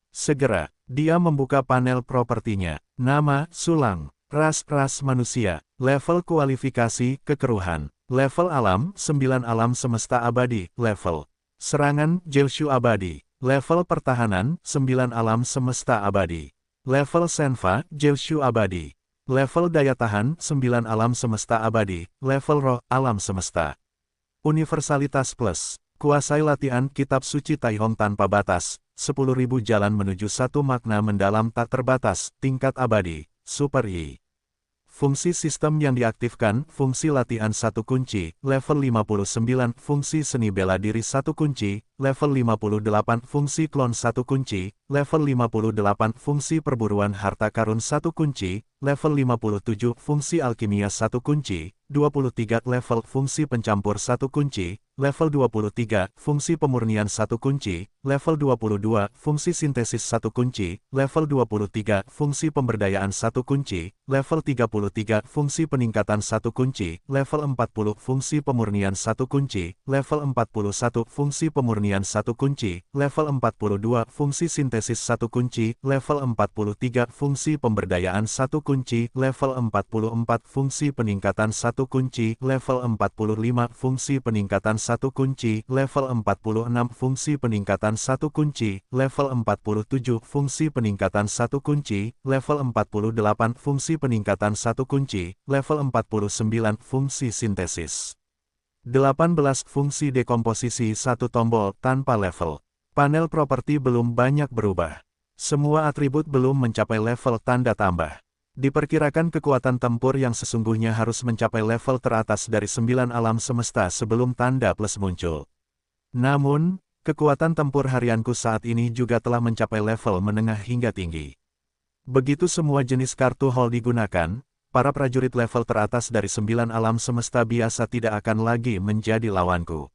Segera, dia membuka panel propertinya. Nama, Sulang. Ras manusia. Level kualifikasi, kekeruhan. Level alam, 9 alam semesta abadi. Level serangan, Jelshu abadi. Level pertahanan, 9 alam semesta abadi. Level senva, Jelshu abadi. Level daya tahan, 9 alam semesta abadi. Level roh, alam semesta. Universalitas plus. Kuasai latihan kitab suci Taihong tanpa batas, 10.000 jalan menuju satu makna mendalam tak terbatas, tingkat abadi, Super I. Fungsi sistem yang diaktifkan, fungsi latihan 1 kunci, level 59, fungsi seni bela diri 1 kunci, level 58, fungsi klon 1 kunci, level 58, fungsi perburuan harta karun 1 kunci, level 57, fungsi alkimia 1 kunci, 23 level fungsi pencampur 1 kunci, level 23, fungsi pemurnian 1 kunci, level 22, fungsi sintesis 1 kunci, level 23, fungsi pemberdayaan 1 kunci, level 33, fungsi peningkatan 1 kunci, level 40, fungsi pemurnian 1 kunci, level 41, fungsi pemurnian 1 kunci, level 42, fungsi sintesis 1 kunci, level 43, fungsi pemberdayaan 1 kunci, level 44, fungsi peningkatan 1 kunci, level 45, fungsi peningkatan 1 kunci, level 46, fungsi peningkatan 1 kunci, level 47, fungsi peningkatan 1 kunci, level 48, fungsi peningkatan 1 kunci, level 49, fungsi sintesis. 18 fungsi dekomposisi 1 tombol tanpa level. Panel properti belum banyak berubah. Semua atribut belum mencapai level tanda tambah. Diperkirakan kekuatan tempur yang sesungguhnya harus mencapai level teratas dari 9 alam semesta sebelum tanda plus muncul. Namun, kekuatan tempur harianku saat ini juga telah mencapai level menengah hingga tinggi. Begitu semua jenis kartu hall digunakan, para prajurit level teratas dari 9 alam semesta biasa tidak akan lagi menjadi lawanku.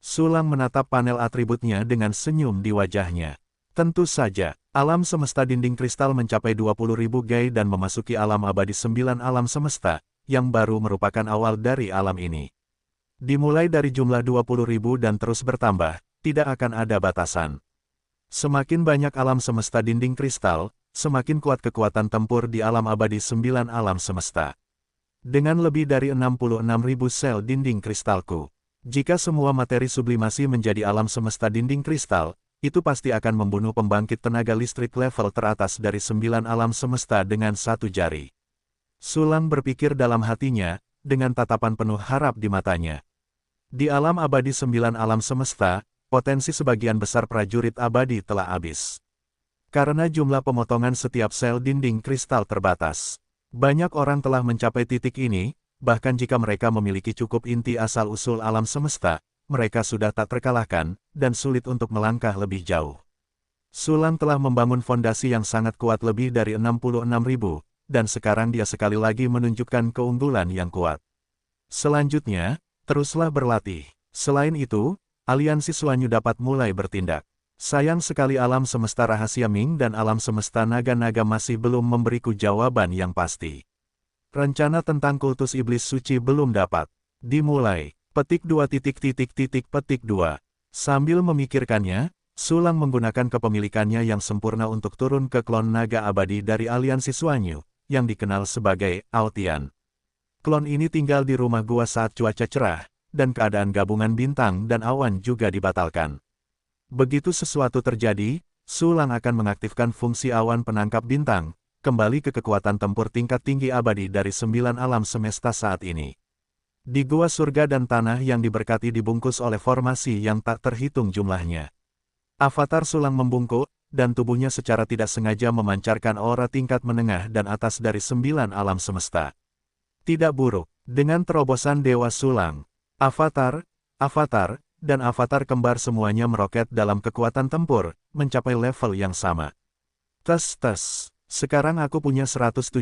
Sulang menatap panel atributnya dengan senyum di wajahnya. Tentu saja, alam semesta dinding kristal mencapai 20.000 Gai dan memasuki alam abadi 9 alam semesta, yang baru merupakan awal dari alam ini. Dimulai dari jumlah 20.000 dan terus bertambah, tidak akan ada batasan. Semakin banyak alam semesta dinding kristal, semakin kuat kekuatan tempur di alam abadi 9 alam semesta. Dengan lebih dari 66.000 sel dinding kristalku, jika semua materi sublimasi menjadi alam semesta dinding kristal, itu pasti akan membunuh pembangkit tenaga listrik level teratas dari 9 alam semesta dengan satu jari. Sulang berpikir dalam hatinya, dengan tatapan penuh harap di matanya. Di alam abadi 9 alam semesta, potensi sebagian besar prajurit abadi telah habis. Karena jumlah pemotongan setiap sel dinding kristal terbatas. Banyak orang telah mencapai titik ini, bahkan jika mereka memiliki cukup inti asal-usul alam semesta, mereka sudah tak terkalahkan, dan sulit untuk melangkah lebih jauh. Sulang telah membangun fondasi yang sangat kuat lebih dari 66.000, dan sekarang dia sekali lagi menunjukkan keunggulan yang kuat. Selanjutnya, teruslah berlatih. Selain itu, aliansi Suanyu dapat mulai bertindak. Sayang sekali alam semesta rahasia Ming dan alam semesta naga-naga masih belum memberiku jawaban yang pasti. Rencana tentang kultus iblis suci belum dapat dimulai. Petik 2. Sambil memikirkannya, Sulang menggunakan kepemilikannya yang sempurna untuk turun ke klon naga abadi dari aliansi Suanyu, yang dikenal sebagai Altian. Klon ini tinggal di rumah gua saat cuaca cerah, dan keadaan gabungan bintang dan awan juga dibatalkan. Begitu sesuatu terjadi, Sulang akan mengaktifkan fungsi awan penangkap bintang, kembali ke kekuatan tempur tingkat tinggi abadi dari 9 alam semesta saat ini. Di gua surga dan tanah yang diberkati dibungkus oleh formasi yang tak terhitung jumlahnya. Avatar Sulang membungkuk, dan tubuhnya secara tidak sengaja memancarkan aura tingkat menengah dan atas dari 9 alam semesta. Tidak buruk, dengan terobosan Dewa Sulang, Avatar, dan avatar kembar semuanya meroket dalam kekuatan tempur, mencapai level yang sama. Sekarang aku punya 174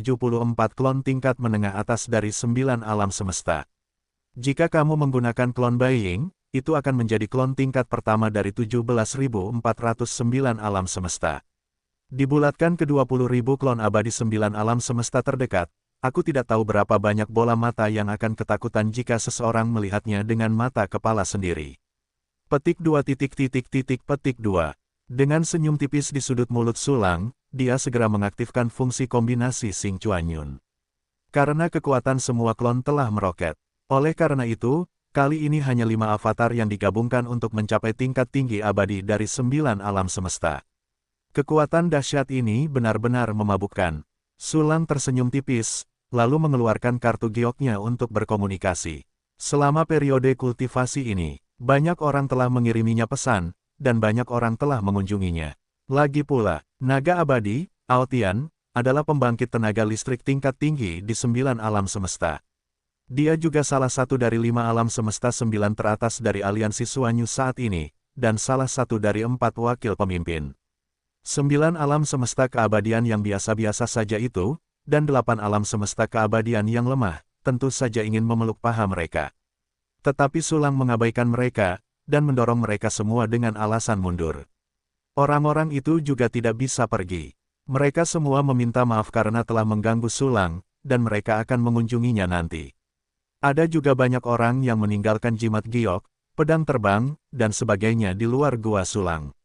klon tingkat menengah atas dari 9 alam semesta. Jika kamu menggunakan klon Baiying, itu akan menjadi klon tingkat pertama dari 17.409 alam semesta. Dibulatkan ke 20.000 klon abadi 9 alam semesta terdekat, aku tidak tahu berapa banyak bola mata yang akan ketakutan jika seseorang melihatnya dengan mata kepala sendiri. Petik 2. Dengan senyum tipis di sudut mulut Sulang, dia segera mengaktifkan fungsi kombinasi Xing Chuanyun. Karena kekuatan semua klon telah meroket. Oleh karena itu, kali ini hanya 5 avatar yang digabungkan untuk mencapai tingkat tinggi abadi dari 9 alam semesta. Kekuatan dahsyat ini benar-benar memabukkan. Sulang tersenyum tipis, lalu mengeluarkan kartu gioknya untuk berkomunikasi. Selama periode kultivasi ini, banyak orang telah mengiriminya pesan, dan banyak orang telah mengunjunginya. Lagi pula, naga abadi, Altian, adalah pembangkit tenaga listrik tingkat tinggi di 9 alam semesta. Dia juga salah satu dari 5 alam semesta 9 teratas dari aliansi Suanyu saat ini, dan salah satu dari 4 wakil pemimpin. 9 alam semesta keabadian yang biasa-biasa saja itu, dan 8 alam semesta keabadian yang lemah, tentu saja ingin memeluk paha mereka. Tetapi Sulang mengabaikan mereka, dan mendorong mereka semua dengan alasan mundur. Orang-orang itu juga tidak bisa pergi. Mereka semua meminta maaf karena telah mengganggu Sulang, dan mereka akan mengunjunginya nanti. Ada juga banyak orang yang meninggalkan jimat giok, pedang terbang, dan sebagainya di luar gua Sulang.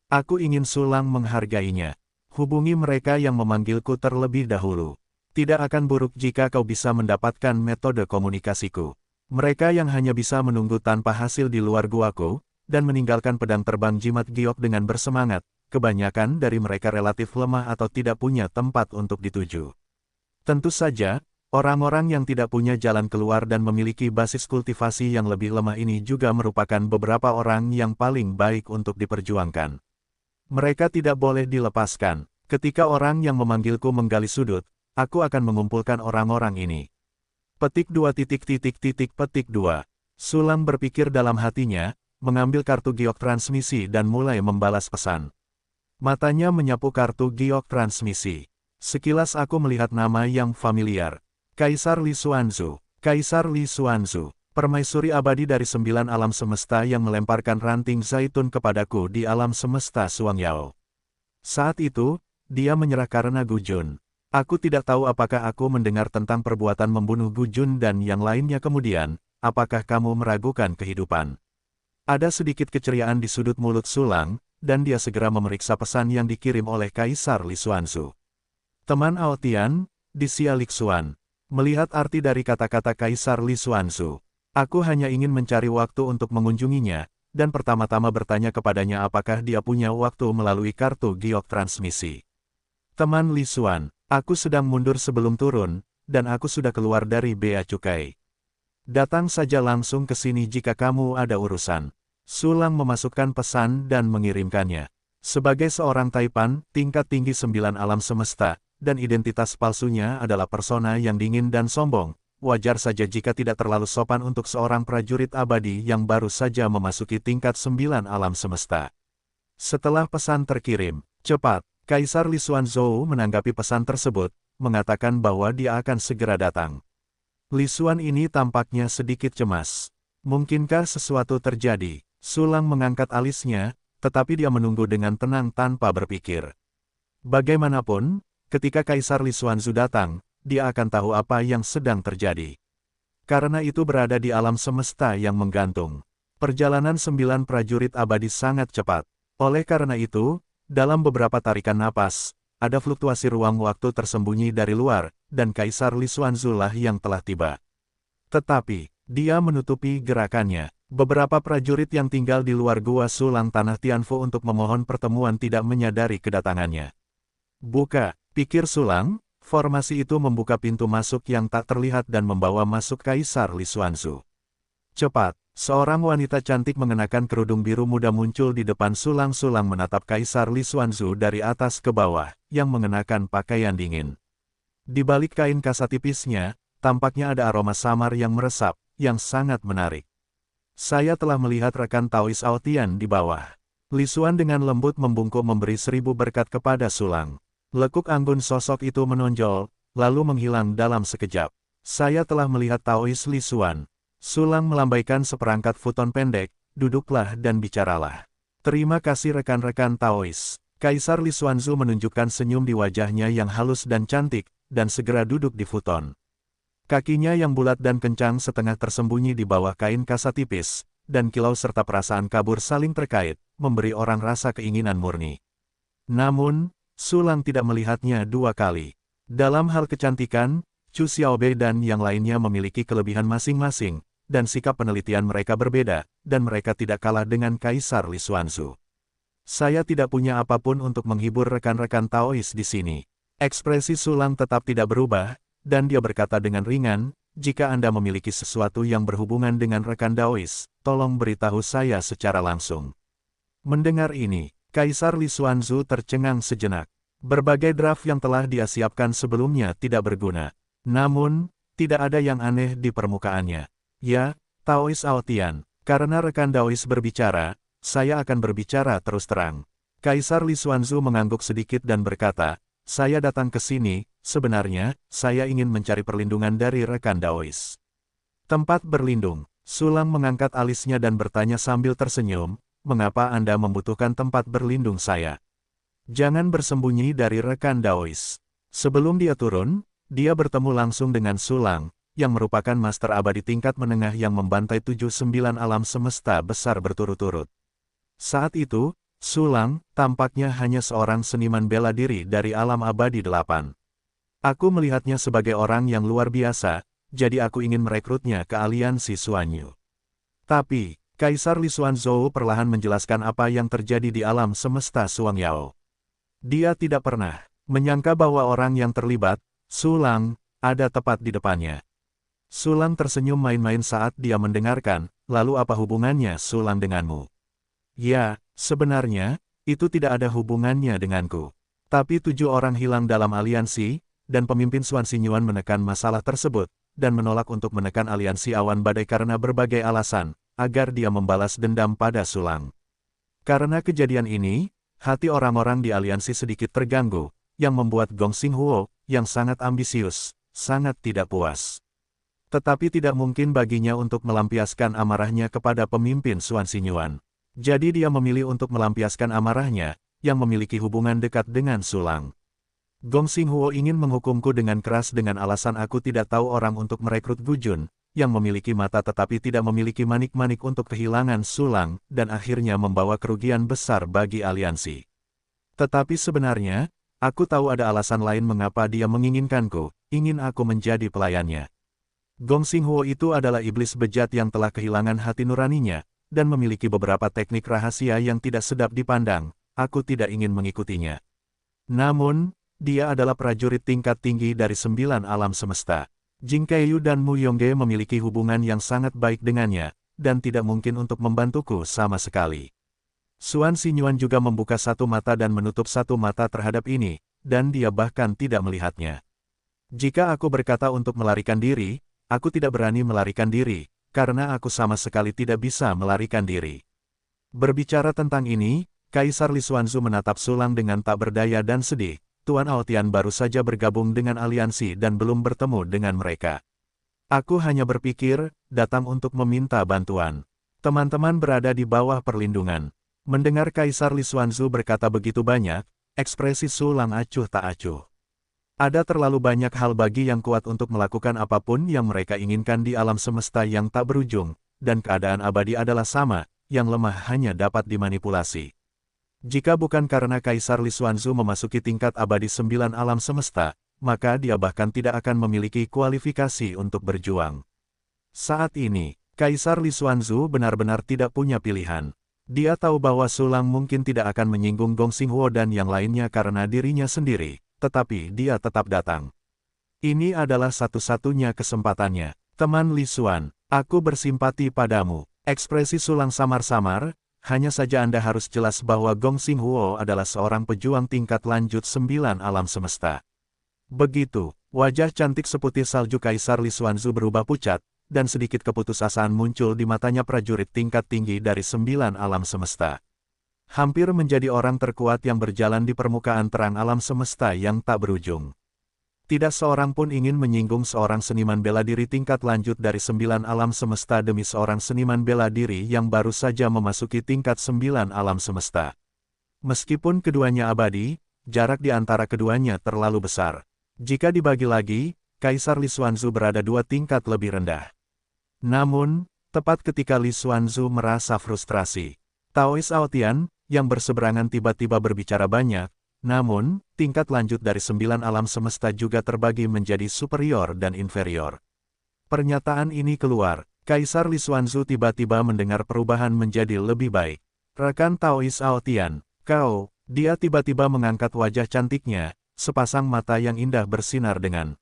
Aku ingin Sulang menghargainya. Hubungi mereka yang memanggilku terlebih dahulu. Tidak akan buruk jika kau bisa mendapatkan metode komunikasiku. Mereka yang hanya bisa menunggu tanpa hasil di luar guaku, dan meninggalkan pedang terbang jimat giok dengan bersemangat, kebanyakan dari mereka relatif lemah atau tidak punya tempat untuk dituju. Tentu saja, orang-orang yang tidak punya jalan keluar dan memiliki basis kultivasi yang lebih lemah ini juga merupakan beberapa orang yang paling baik untuk diperjuangkan. Mereka tidak boleh dilepaskan. Ketika orang yang memanggilku menggali sudut, aku akan mengumpulkan orang-orang ini. Petik 2. Sulang berpikir dalam hatinya, mengambil kartu giok transmisi dan mulai membalas pesan. Matanya menyapu kartu giok transmisi. Sekilas aku melihat nama yang familiar. Kaisar Li Xuanzu. Kaisar Li Xuanzu, permaisuri abadi dari 9 alam semesta yang melemparkan ranting zaitun kepadaku di alam semesta Suangyao. Saat itu, dia menyerah karena Gujun. Aku tidak tahu apakah aku mendengar tentang perbuatan membunuh Gujun dan yang lainnya kemudian, apakah kamu meragukan kehidupan? Ada sedikit keceriaan di sudut mulut Sulang, dan dia segera memeriksa pesan yang dikirim oleh Kaisar Li Xuanzu. Teman Aotian, di Xia Lixuan. Melihat arti dari kata-kata Kaisar Li Xuanzu, aku hanya ingin mencari waktu untuk mengunjunginya, dan pertama-tama bertanya kepadanya apakah dia punya waktu melalui kartu giok transmisi. Teman Li Xuan, aku sedang mundur sebelum turun, dan aku sudah keluar dari bea cukai. Datang saja langsung ke sini jika kamu ada urusan. Sulang memasukkan pesan dan mengirimkannya. Sebagai seorang Taipan, tingkat tinggi 9 alam semesta, dan identitas palsunya adalah persona yang dingin dan sombong. Wajar saja jika tidak terlalu sopan untuk seorang prajurit abadi yang baru saja memasuki tingkat 9 alam semesta. Setelah pesan terkirim, cepat, Kaisar Li Xuanzhou menanggapi pesan tersebut, mengatakan bahwa dia akan segera datang. Li Xuan ini tampaknya sedikit cemas. Mungkinkah sesuatu terjadi? Sulang mengangkat alisnya, tetapi dia menunggu dengan tenang tanpa berpikir. Bagaimanapun, ketika Kaisar Li Xuanzhou datang, dia akan tahu apa yang sedang terjadi. Karena itu berada di alam semesta yang menggantung. Perjalanan 9 prajurit abadi sangat cepat. Oleh karena itu, dalam beberapa tarikan napas, ada fluktuasi ruang waktu tersembunyi dari luar, dan Kaisar Li Xuanzhou lah yang telah tiba. Tetapi, dia menutupi gerakannya. Beberapa prajurit yang tinggal di luar gua sulang tanah Tianfu untuk memohon pertemuan tidak menyadari kedatangannya. Buka, pikir Sulang, formasi itu membuka pintu masuk yang tak terlihat dan membawa masuk Kaisar Li Xuanzhou. Cepat, seorang wanita cantik mengenakan kerudung biru muda muncul di depan Sulang. Sulang menatap Kaisar Li Xuanzhou dari atas ke bawah, yang mengenakan pakaian dingin. Di balik kain kasa tipisnya, tampaknya ada aroma samar yang meresap, yang sangat menarik. Saya telah melihat rekan Taois Aotian di bawah. Li Xuan dengan lembut membungkuk memberi 1000 berkat kepada Sulang. Lekuk anggun sosok itu menonjol, lalu menghilang dalam sekejap. Saya telah melihat Taois Li Xuan. Sulang melambaikan seperangkat futon pendek, duduklah dan bicaralah. Terima kasih rekan-rekan Taois. Kaisar Li Xuanzhou menunjukkan senyum di wajahnya yang halus dan cantik, dan segera duduk di futon. Kakinya yang bulat dan kencang setengah tersembunyi di bawah kain kasa tipis, dan kilau serta perasaan kabur saling terkait, memberi orang rasa keinginan murni. Namun, Sulang tidak melihatnya 2 kali. Dalam hal kecantikan, Chu Xiaobei dan yang lainnya memiliki kelebihan masing-masing, dan sikap penelitian mereka berbeda, dan mereka tidak kalah dengan Kaisar Li Xuanzhou. Saya tidak punya apapun untuk menghibur rekan-rekan Taois di sini. Ekspresi Sulang tetap tidak berubah, dan dia berkata dengan ringan, jika Anda memiliki sesuatu yang berhubungan dengan rekan Taois, tolong beritahu saya secara langsung. Mendengar ini, Kaisar Li Xuanzhou tercengang sejenak. Berbagai draft yang telah dia siapkan sebelumnya tidak berguna. Namun, tidak ada yang aneh di permukaannya. Ya, Taois Aotian, karena rekan Taois berbicara, saya akan berbicara terus terang. Kaisar Li Xuanzhou mengangguk sedikit dan berkata, saya datang ke sini, sebenarnya, saya ingin mencari perlindungan dari rekan Taois. Tempat berlindung. Sulang mengangkat alisnya dan bertanya sambil tersenyum, mengapa Anda membutuhkan tempat berlindung saya? Jangan bersembunyi dari rekan Taois. Sebelum dia turun, dia bertemu langsung dengan Sulang, yang merupakan master abadi tingkat menengah yang membantai 7-9 alam semesta besar berturut-turut. Saat itu, Sulang tampaknya hanya seorang seniman bela diri dari alam abadi 8. Aku melihatnya sebagai orang yang luar biasa, jadi aku ingin merekrutnya ke aliansi Xuanyu. Tapi, Kaisar Li Xuanzhou perlahan menjelaskan apa yang terjadi di alam semesta Xuangyao. Dia tidak pernah menyangka bahwa orang yang terlibat, Sulang, ada tepat di depannya. Sulang tersenyum main-main saat dia mendengarkan, lalu apa hubungannya Sulang denganmu? Ya, sebenarnya, itu tidak ada hubungannya denganku. Tapi 7 orang hilang dalam aliansi, dan pemimpin Xuan Xinyuan menekan masalah tersebut, dan menolak untuk menekan aliansi awan badai karena berbagai alasan, agar dia membalas dendam pada Sulang. Karena kejadian ini, hati orang-orang di aliansi sedikit terganggu, yang membuat Gong Xinghuo, yang sangat ambisius, sangat tidak puas. Tetapi tidak mungkin baginya untuk melampiaskan amarahnya kepada pemimpin Xuan Xinyuan. Jadi dia memilih untuk melampiaskan amarahnya, yang memiliki hubungan dekat dengan Sulang. Gong Xinghuo ingin menghukumku dengan keras dengan alasan aku tidak tahu orang untuk merekrut Gu Jun, yang memiliki mata tetapi tidak memiliki manik-manik untuk kehilangan Sulang, dan akhirnya membawa kerugian besar bagi aliansi. Tetapi sebenarnya, aku tahu ada alasan lain mengapa dia menginginkanku, ingin aku menjadi pelayannya. Gong Xinghuo itu adalah iblis bejat yang telah kehilangan hati nuraninya, dan memiliki beberapa teknik rahasia yang tidak sedap dipandang, aku tidak ingin mengikutinya. Namun, dia adalah prajurit tingkat tinggi dari 9 alam semesta. Jing Keiyu dan Mu Yongge memiliki hubungan yang sangat baik dengannya, dan tidak mungkin untuk membantuku sama sekali. Xuan Xinyuan juga membuka satu mata dan menutup satu mata terhadap ini, dan dia bahkan tidak melihatnya. Jika aku berkata untuk melarikan diri, aku tidak berani melarikan diri, karena aku sama sekali tidak bisa melarikan diri. Berbicara tentang ini, Kaisar Li Xuanzu menatap Sulang dengan tak berdaya dan sedih. Tuan Aotian baru saja bergabung dengan aliansi dan belum bertemu dengan mereka. Aku hanya berpikir, datang untuk meminta bantuan. Teman-teman berada di bawah perlindungan. Mendengar Kaisar Li Xuanzu berkata begitu banyak, ekspresi Sulang acuh tak acuh. Ada terlalu banyak hal bagi yang kuat untuk melakukan apapun yang mereka inginkan di alam semesta yang tak berujung, dan keadaan abadi adalah sama, yang lemah hanya dapat dimanipulasi. Jika bukan karena Kaisar Li Xuanzu memasuki tingkat abadi 9 alam semesta, maka dia bahkan tidak akan memiliki kualifikasi untuk berjuang. Saat ini, Kaisar Li Xuanzu benar-benar tidak punya pilihan. Dia tahu bahwa Sulang mungkin tidak akan menyinggung Gong Xinghuo dan yang lainnya karena dirinya sendiri, tetapi dia tetap datang. Ini adalah satu-satunya kesempatannya. Teman Li Xuan, aku bersimpati padamu. Ekspresi Sulang samar-samar. Hanya saja Anda harus jelas bahwa Gong Xinghuo adalah seorang pejuang tingkat lanjut 9 alam semesta. Begitu, wajah cantik seputih salju Kaisar Li Xuanzu berubah pucat, dan sedikit keputusasaan muncul di matanya prajurit tingkat tinggi dari 9 alam semesta. Hampir menjadi orang terkuat yang berjalan di permukaan terang alam semesta yang tak berujung. Tidak seorang pun ingin menyinggung seorang seniman bela diri tingkat lanjut dari 9 alam semesta demi seorang seniman bela diri yang baru saja memasuki tingkat 9 alam semesta. Meskipun keduanya abadi, jarak di antara keduanya terlalu besar. Jika dibagi lagi, Kaisar Li Xuanzu berada 2 tingkat lebih rendah. Namun, tepat ketika Li Xuanzu merasa frustrasi, Taois Aotian, yang berseberangan tiba-tiba berbicara banyak. Namun, tingkat lanjut dari 9 alam semesta juga terbagi menjadi superior dan inferior. Pernyataan ini keluar, Kaisar Li Xuanzu tiba-tiba mendengar perubahan menjadi lebih baik. Rekan Taois Aotian, kau, dia tiba-tiba mengangkat wajah cantiknya, sepasang mata yang indah bersinar dengan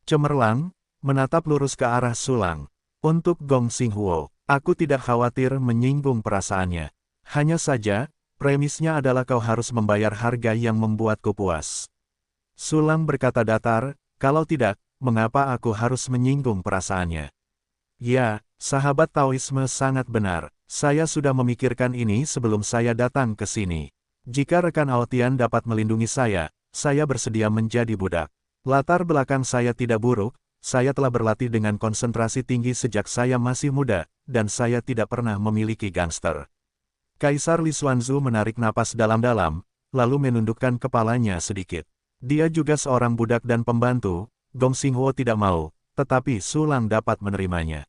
cemerlang, menatap lurus ke arah Sulang. Untuk Gong Xinghuo, aku tidak khawatir menyinggung perasaannya. Hanya saja, premisnya adalah kau harus membayar harga yang membuatku puas. Sulang berkata datar, kalau tidak, mengapa aku harus menyinggung perasaannya? Ya, sahabat Taoisme sangat benar, saya sudah memikirkan ini sebelum saya datang ke sini. Jika rekan Aotian dapat melindungi saya bersedia menjadi budak. Latar belakang saya tidak buruk, saya telah berlatih dengan konsentrasi tinggi sejak saya masih muda, dan saya tidak pernah memiliki gangster. Kaisar Li Xuanzu menarik napas dalam-dalam, lalu menundukkan kepalanya sedikit. Dia juga seorang budak dan pembantu, Gong Xinghuo tidak mau, tetapi Sulang dapat menerimanya.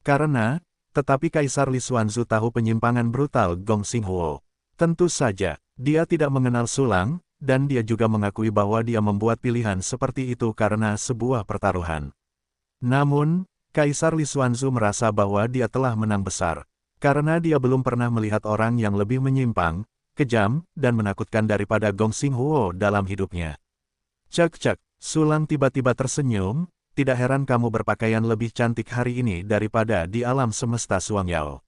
Tetapi Kaisar Li Xuanzu tahu penyimpangan brutal Gong Xinghuo. Tentu saja, dia tidak mengenal Sulang, dan dia juga mengakui bahwa dia membuat pilihan seperti itu karena sebuah pertaruhan. Namun, Kaisar Li Xuanzu merasa bahwa dia telah menang besar. Karena dia belum pernah melihat orang yang lebih menyimpang, kejam, dan menakutkan daripada Gong Xinghuo dalam hidupnya. Cek-cek, Sulang tiba-tiba tersenyum, tidak heran kamu berpakaian lebih cantik hari ini daripada di alam semesta Suangyao.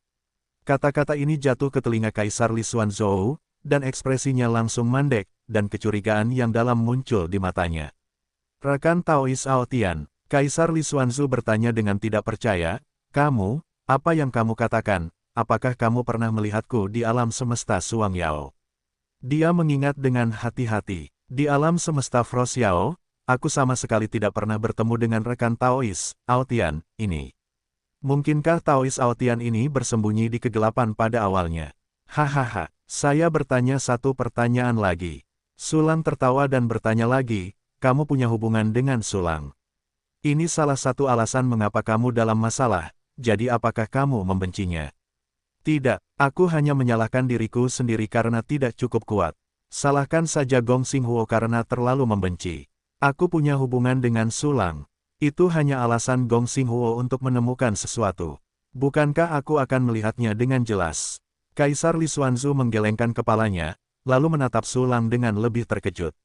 Kata-kata ini jatuh ke telinga Kaisar Li Xuanzhou, dan ekspresinya langsung mandek, dan kecurigaan yang dalam muncul di matanya. Rekan Taois Aotian, Kaisar Li Xuanzu bertanya dengan tidak percaya, kamu, apa yang kamu katakan? Apakah kamu pernah melihatku di alam semesta Suangyao? Dia mengingat dengan hati-hati. Di alam semesta Frosyao, aku sama sekali tidak pernah bertemu dengan rekan Taois, Aotian, ini. Mungkinkah Taois Aotian ini bersembunyi di kegelapan pada awalnya? Hahaha, saya bertanya satu pertanyaan lagi. Sulang tertawa dan bertanya lagi, kamu punya hubungan dengan Sulang? Ini salah satu alasan mengapa kamu dalam masalah, jadi apakah kamu membencinya? Tidak, aku hanya menyalahkan diriku sendiri karena tidak cukup kuat. Salahkan saja Gong Xinghuo karena terlalu membenci. Aku punya hubungan dengan Sulang. Itu hanya alasan Gong Xinghuo untuk menemukan sesuatu. Bukankah aku akan melihatnya dengan jelas? Kaisar Li Xuanzu menggelengkan kepalanya, lalu menatap Sulang dengan lebih terkejut.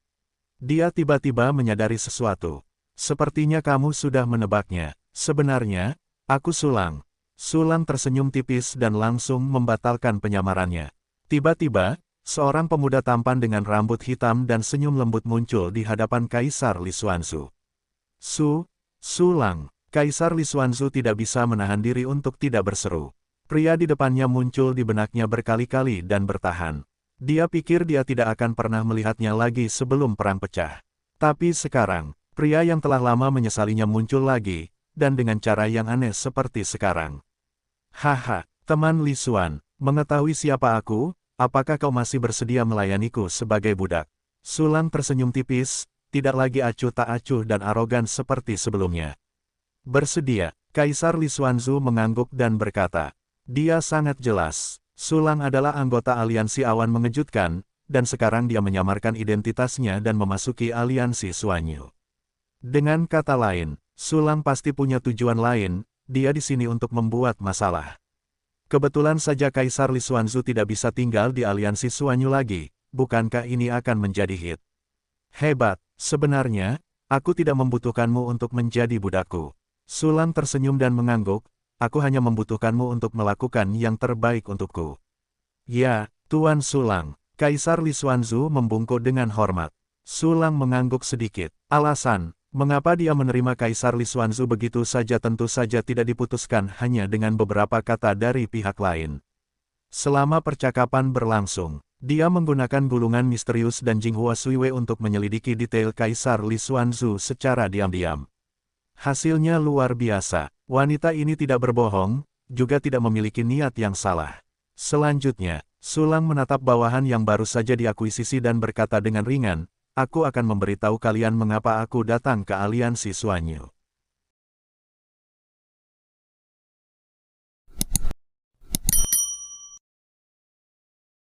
Dia tiba-tiba menyadari sesuatu. Sepertinya kamu sudah menebaknya. Sebenarnya, aku Sulang. Sulang tersenyum tipis dan langsung membatalkan penyamarannya. Tiba-tiba, seorang pemuda tampan dengan rambut hitam dan senyum lembut muncul di hadapan Kaisar Li Xuanzu. Sulang. Kaisar Li Xuanzu tidak bisa menahan diri untuk tidak berseru. Pria di depannya muncul di benaknya berkali-kali dan bertahan. Dia pikir dia tidak akan pernah melihatnya lagi sebelum perang pecah. Tapi sekarang, pria yang telah lama menyesalinya muncul lagi, dan dengan cara yang aneh seperti sekarang. Haha, teman Li Xuan, mengetahui siapa aku, apakah kau masih bersedia melayaniku sebagai budak? Sulang tersenyum tipis, tidak lagi acuh tak acuh dan arogan seperti sebelumnya. Bersedia, Kaisar Li Xuanzu mengangguk dan berkata. Dia sangat jelas, Sulang adalah anggota aliansi awan mengejutkan, dan sekarang dia menyamarkan identitasnya dan memasuki aliansi Suanyu. Dengan kata lain, Sulang pasti punya tujuan lain, dia di sini untuk membuat masalah. Kebetulan saja Kaisar Li Xuanzu tidak bisa tinggal di aliansi Suanyu lagi, bukankah ini akan menjadi hit? Hebat, sebenarnya, aku tidak membutuhkanmu untuk menjadi budakku. Sulang tersenyum dan mengangguk, aku hanya membutuhkanmu untuk melakukan yang terbaik untukku. Ya, Tuan Sulang, Kaisar Li Xuanzu membungkuk dengan hormat. Sulang mengangguk sedikit. Alasan, mengapa dia menerima Kaisar Li Xuanzu begitu saja tentu saja tidak diputuskan hanya dengan beberapa kata dari pihak lain. Selama percakapan berlangsung, dia menggunakan gulungan misterius dan Jinghua Suiwei untuk menyelidiki detail Kaisar Li Xuanzu secara diam-diam. Hasilnya luar biasa, wanita ini tidak berbohong, juga tidak memiliki niat yang salah. Selanjutnya, Sulang menatap bawahan yang baru saja diakuisisi dan berkata dengan ringan, aku akan memberitahu kalian mengapa aku datang ke aliansi Suanyu.